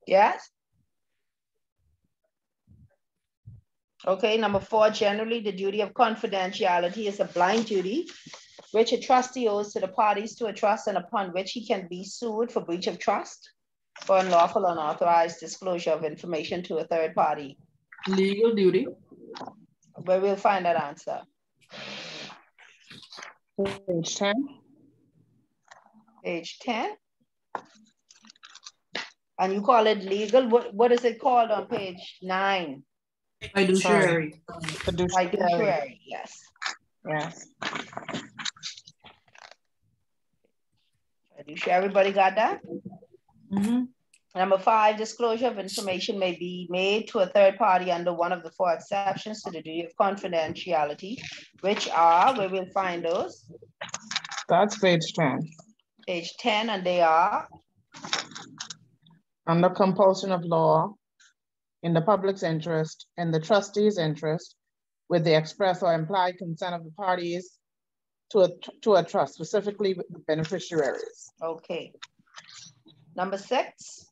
Yes? Okay, number 4, generally the duty of confidentiality is a blind duty which a trustee owes to the parties to a trust and upon which he can be sued for breach of trust for unlawful unauthorized disclosure of information to a third party. Legal duty. Where we'll find that answer. Page 10. Page 10. And you call it legal? What is it called on page 9? Fiduciary. Fiduciary, yes. Yes. Fiduciary, everybody got that? Mm-hmm. Number 5, disclosure of information may be made to a third party under one of the 4 exceptions to the duty of confidentiality, which are, where we'll find those. That's page 10. Page 10, and they are? Under compulsion of law, in the public's interest, in the trustee's interest, with the express or implied consent of the parties to a trust, specifically with the beneficiaries. Okay. Number 6,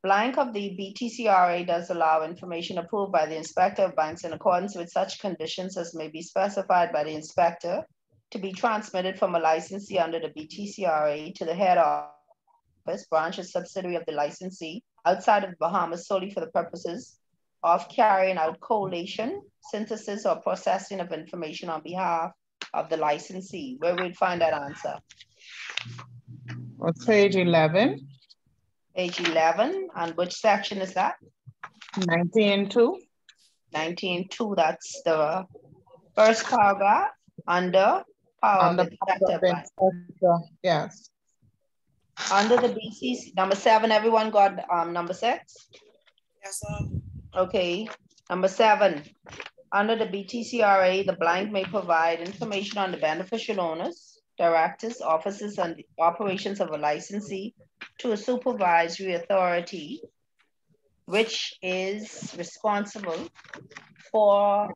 blank of the BTCRA does allow information approved by the inspector of banks in accordance with such conditions as may be specified by the inspector to be transmitted from a licensee under the BTCRA to the head office, branch, or subsidiary of the licensee outside of the Bahamas solely for the purposes of carrying out collation, synthesis, or processing of information on behalf of the licensee. Where we'd find that answer? What's page 11? Page 11, and which section is that? 19.2. 19.2, that's the first paragraph under power of the yes. Under the BCC, number 7, everyone got number 6? Yes, sir. Okay, number 7, under the BTCRA, the blank may provide information on the beneficial owners, directors, officers, and the operations of a licensee to a supervisory authority, which is responsible for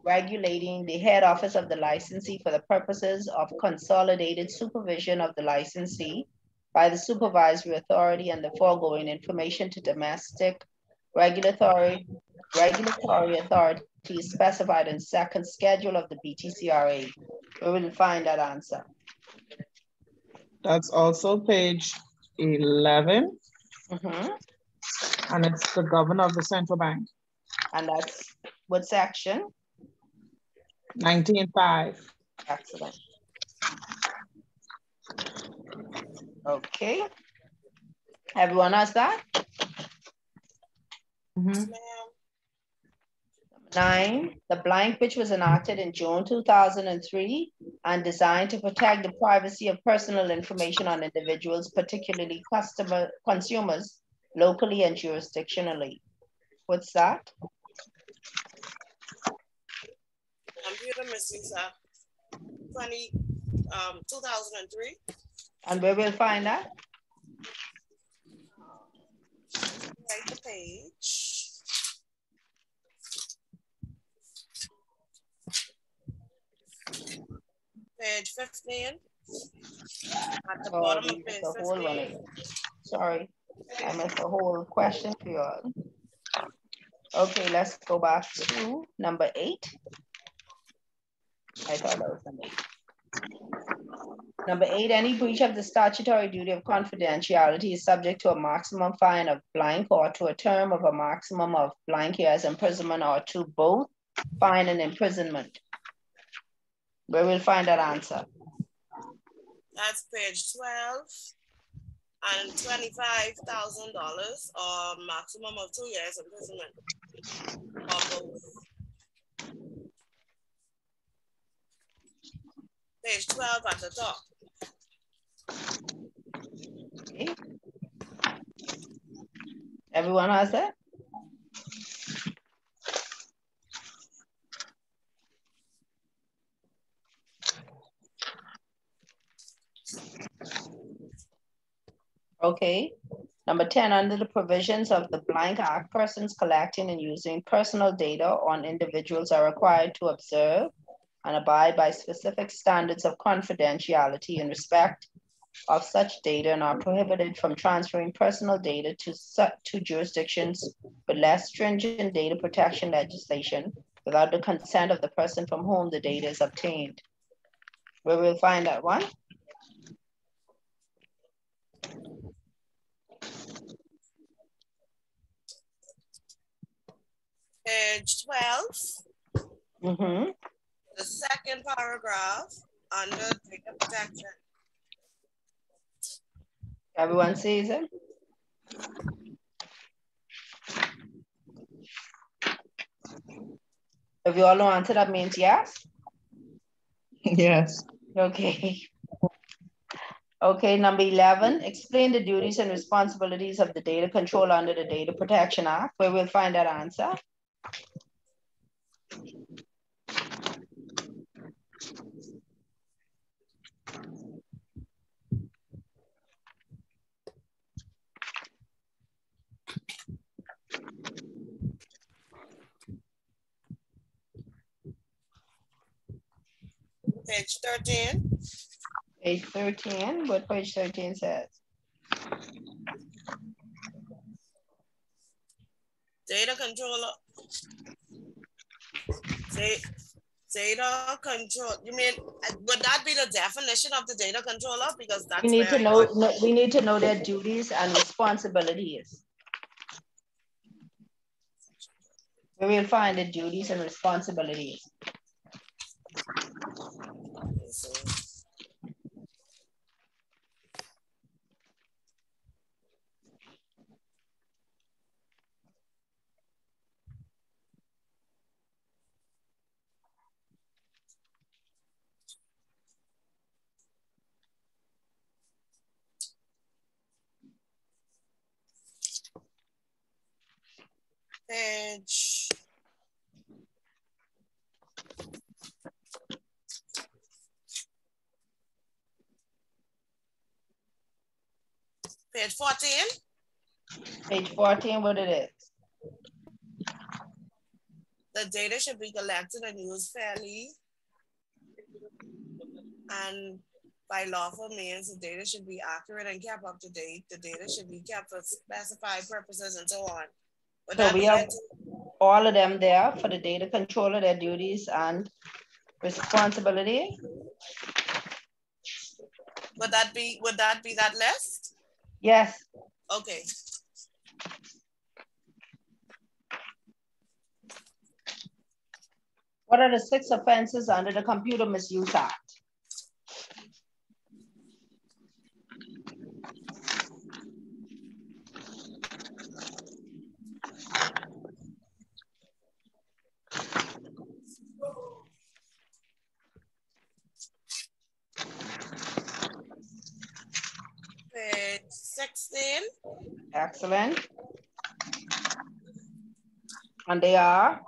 regulating the head office of the licensee for the purposes of consolidated supervision of the licensee by the supervisory authority and the foregoing information to domestic regulatory authorities specified in second schedule of the BTCRA. We will find that answer. That's also page 11. Mm-hmm. And it's the governor of the central bank. And that's what section? 19.5. Excellent. Okay. Everyone has that? Mm-hmm. 9, the blank which was enacted in June 2003 and designed to protect the privacy of personal information on individuals, particularly consumers, locally and jurisdictionally. What's that? Computer Misuse Act 2003. And where we'll find that? Write the page. Page 15. At the bottom of page 15. Sorry, I missed the whole question for you all. Okay, let's go back to number 8. I thought that was number 8. Number 8, any breach of the statutory duty of confidentiality is subject to a maximum fine of blank or to a term of a maximum of blank years imprisonment or to both fine and imprisonment. Where we'll find that answer. That's page 12 and $25,000 or maximum of 2 years imprisonment or both. Page 12 at the top. Okay. Everyone has that? Okay. Number 10, under the provisions of the Blank Act, persons collecting and using personal data on individuals are required to observe and abide by specific standards of confidentiality in respect of such data and are prohibited from transferring personal data to jurisdictions with less stringent data protection legislation without the consent of the person from whom the data is obtained. Where we'll find that one? Page 12. Mm-hmm. The second paragraph under data protection. Everyone sees it? If you all know answer, that means yes? Yes. Okay. Okay, number 11, explain the duties and responsibilities of the data controller under the Data Protection Act, where we'll find that answer. Page 13. Page 13, what page 13 says? Data controller. Data control. You mean, would that be the definition of the data controller? Because that's We need to know. We need to know their duties and responsibilities. We will find the duties and responsibilities. Page 14. Page 14, what it is? The data should be collected and used fairly and by lawful means. The data should be accurate and kept up to date. The data should be kept for specified purposes and so on. But so we have all of them there for the data controller, their duties and Responsibility. Would that be that list? Yes. Okay. What are the 6 offenses under the Computer Misuse Act? Page 16. Excellent. And they are?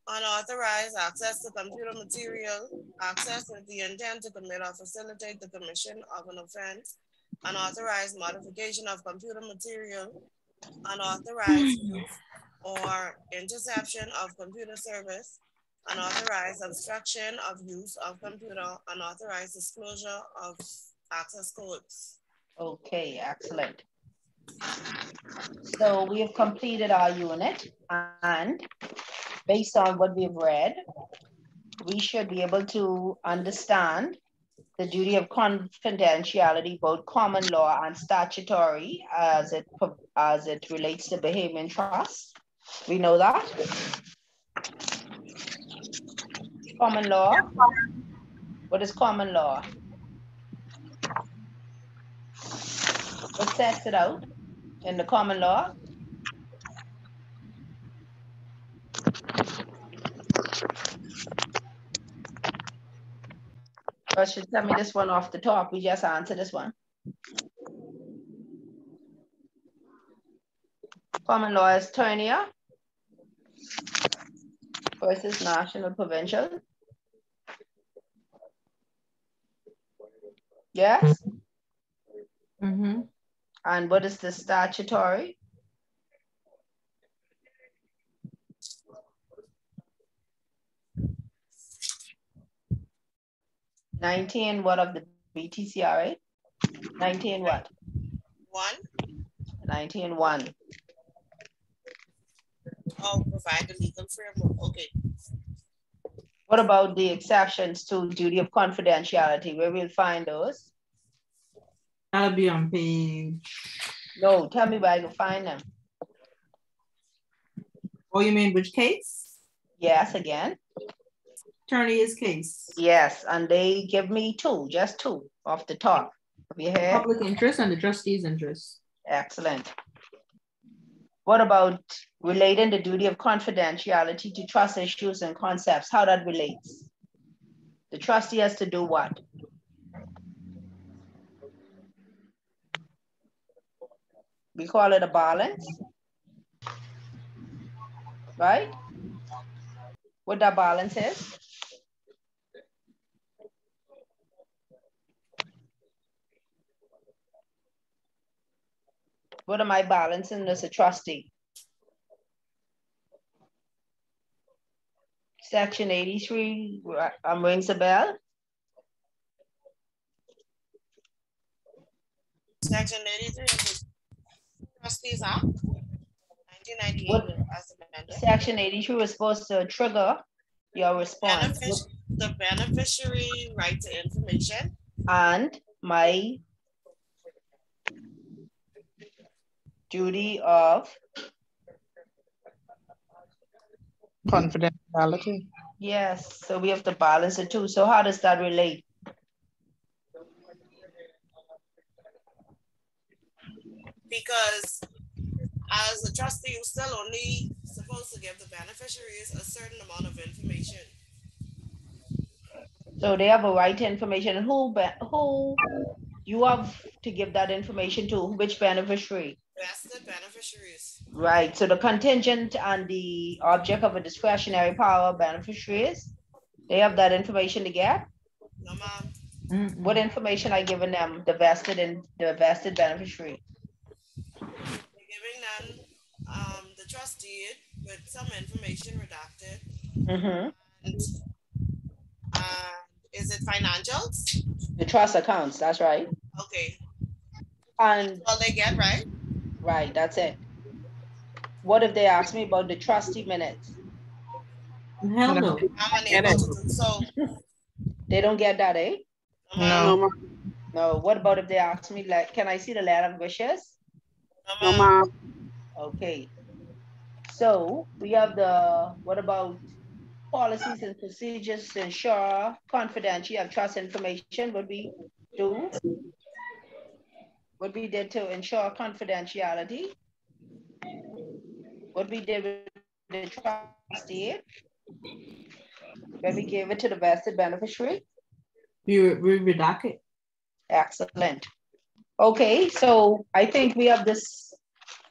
Unauthorized access to computer material, access with the intent to commit or facilitate the commission of an offense, unauthorized modification of computer material, unauthorized use or interception of computer service, unauthorized obstruction of use of computer, unauthorized disclosure of access codes. Okay, excellent. So we have completed our unit, and based on what we've read, we should be able to understand the duty of confidentiality, both common law and statutory, as it relates to Bahamian trust. We know that. Common law. What is common law? What sets it out in the common law? Or should tell me this one off the top. We just answered this one. Common law is Turnier versus national provincial. Yes? Mm-hmm. And what is the statutory? $19 what of the BTCRA? 19 what? 1. 19.1. Oh, provide the legal framework. Okay. What about the exceptions to duty of confidentiality? Where we'll find those? That'll be on page. No, tell me where I can find them. Oh, you mean which case? Yes, again. Attorney's case. Yes, and they give me 2, just 2 off the top of your head. Public interest and the trustee's interest. Excellent. What about relating the duty of confidentiality to trust issues and concepts? How that relates? The trustee has to do what? We call it a balance, right? What that balance is? What am I balancing as a trustee? Section 83 rings a bell. Section 83 of the Trustees Act, 1998 as amended. Section 83 was supposed to trigger your response. The beneficiary right to information. And my duty of confidentiality. Yes, so we have to balance the two. So how does that relate? Because as a trustee, you're still only supposed to give the beneficiaries a certain amount of information. So they have a right to information. And who you have to give that information to? Which beneficiary? Vested beneficiaries. Right. So the contingent and the object of a discretionary power beneficiaries, they have that information to get? No, ma'am. Mm-mm. What information are giving them, the vested beneficiary? You're giving them the trustee with some information redacted. Mm-hmm. And, is it financials? The trust accounts, that's right. Okay. And that's all they get, right? Right, that's it. What if they ask me about the trustee minutes? Hell no. I'm unable to do so. They don't get that, eh? No, ma'am. No. What about if they ask me, like, can I see the letter of wishes? No, ma'am. Okay. So we have the, what about policies and procedures to ensure confidentiality of trust information? Would we do? What we did to ensure confidentiality? What we did with the trust deed? When we gave it to the vested beneficiary? We redact it. Excellent. Okay, so I think we have this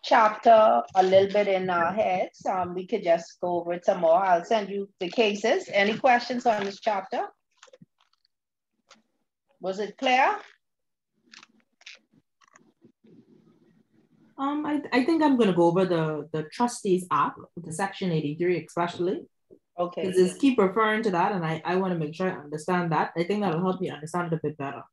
chapter a little bit in our heads. We could just go over it some more. I'll send you the cases. Any questions on this chapter? Was it clear? I think I'm gonna go over the Trustees Act, the Section 83 especially. Okay. Because just keep referring to that, and I want to make sure I understand that. I think that'll help me understand it a bit better.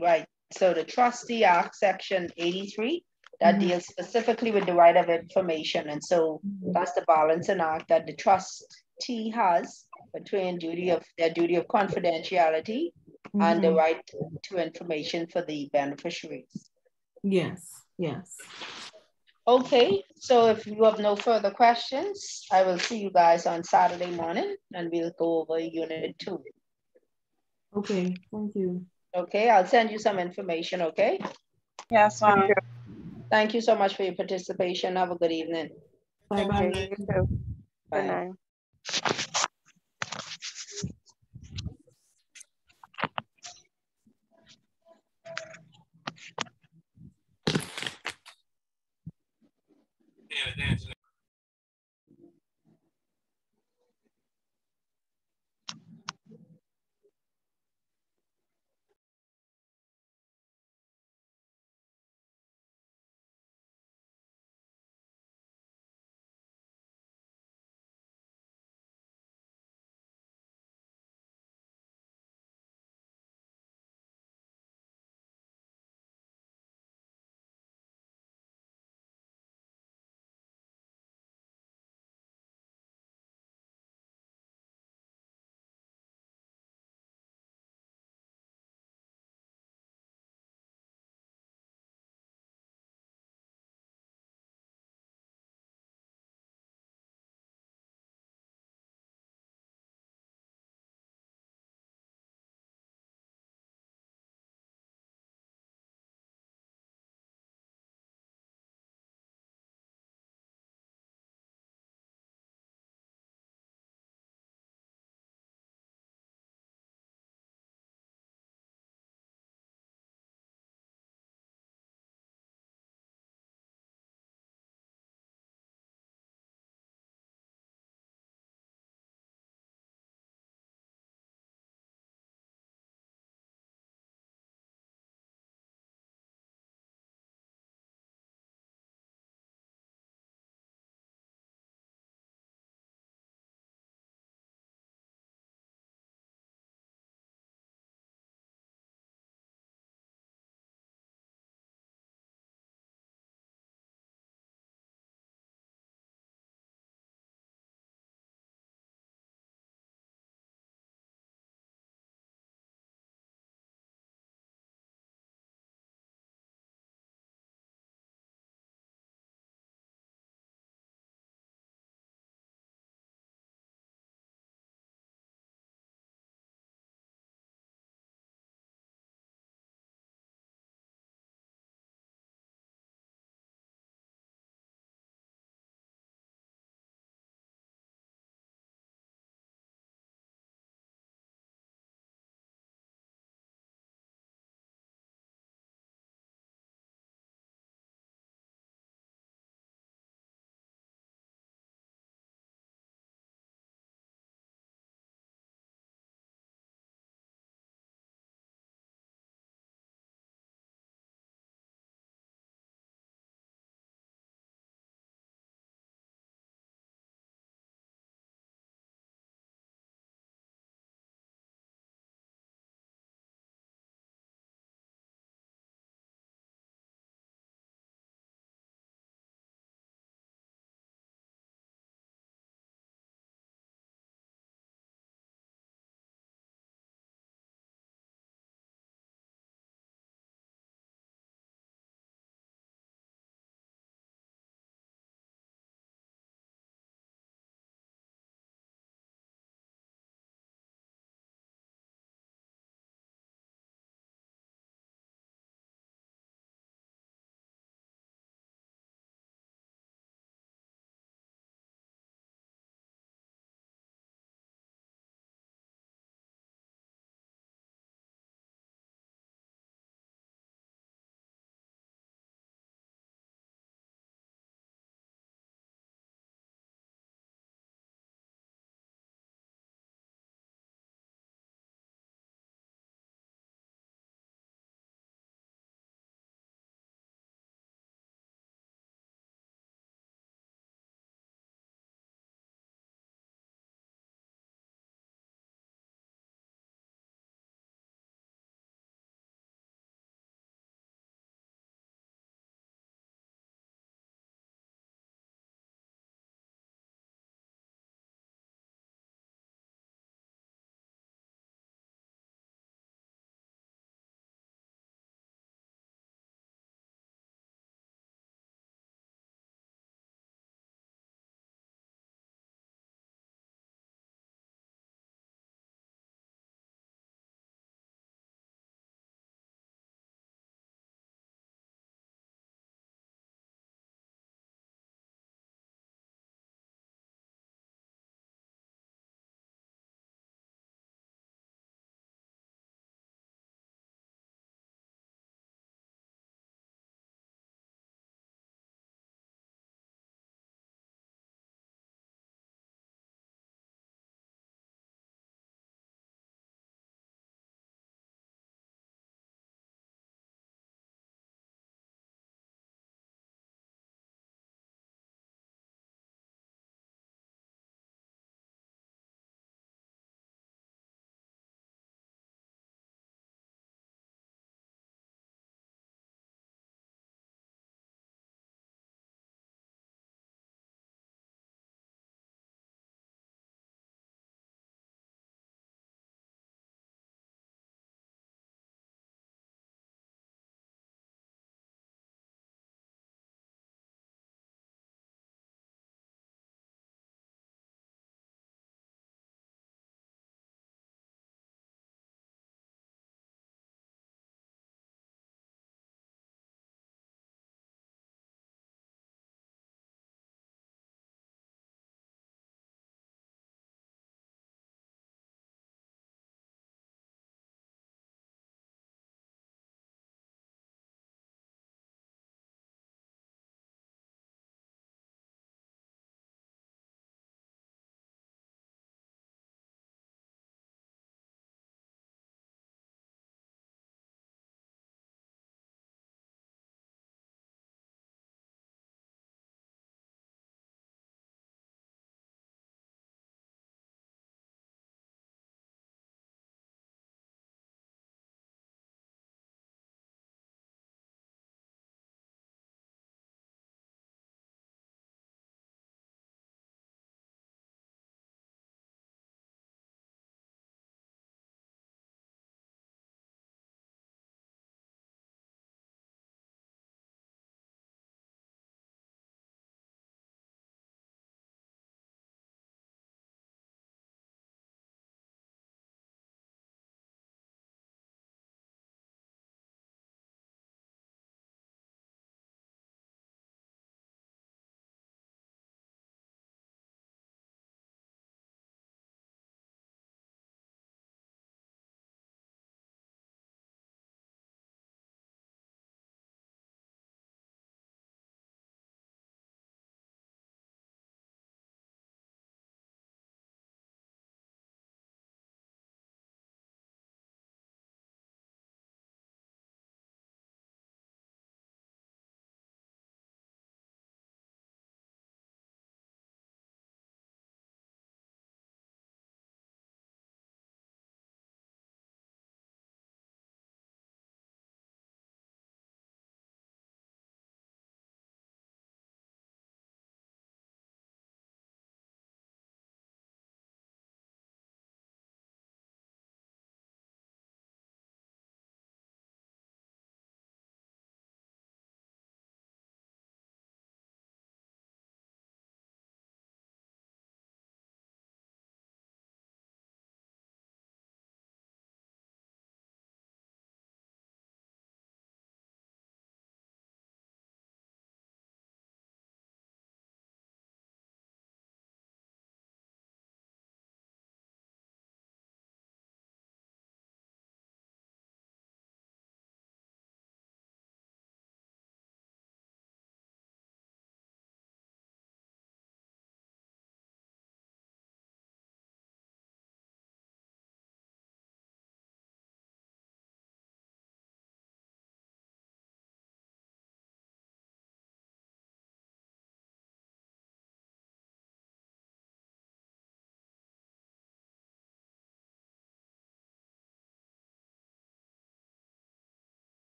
Right. So the Trustee Act, Section 83, that deals specifically with the right of information. And so that's the balancing act that the trustee has between their duty of confidentiality and the right to information for the beneficiaries. Yes, yes. Okay, so if you have no further questions, I will see you guys on Saturday morning and we'll go over Unit 2. Okay, thank you. Okay, I'll send you some information, okay? Yes, ma'am. Thank you so much for your participation. Have a good evening. Bye-bye. You too. Bye. Good night.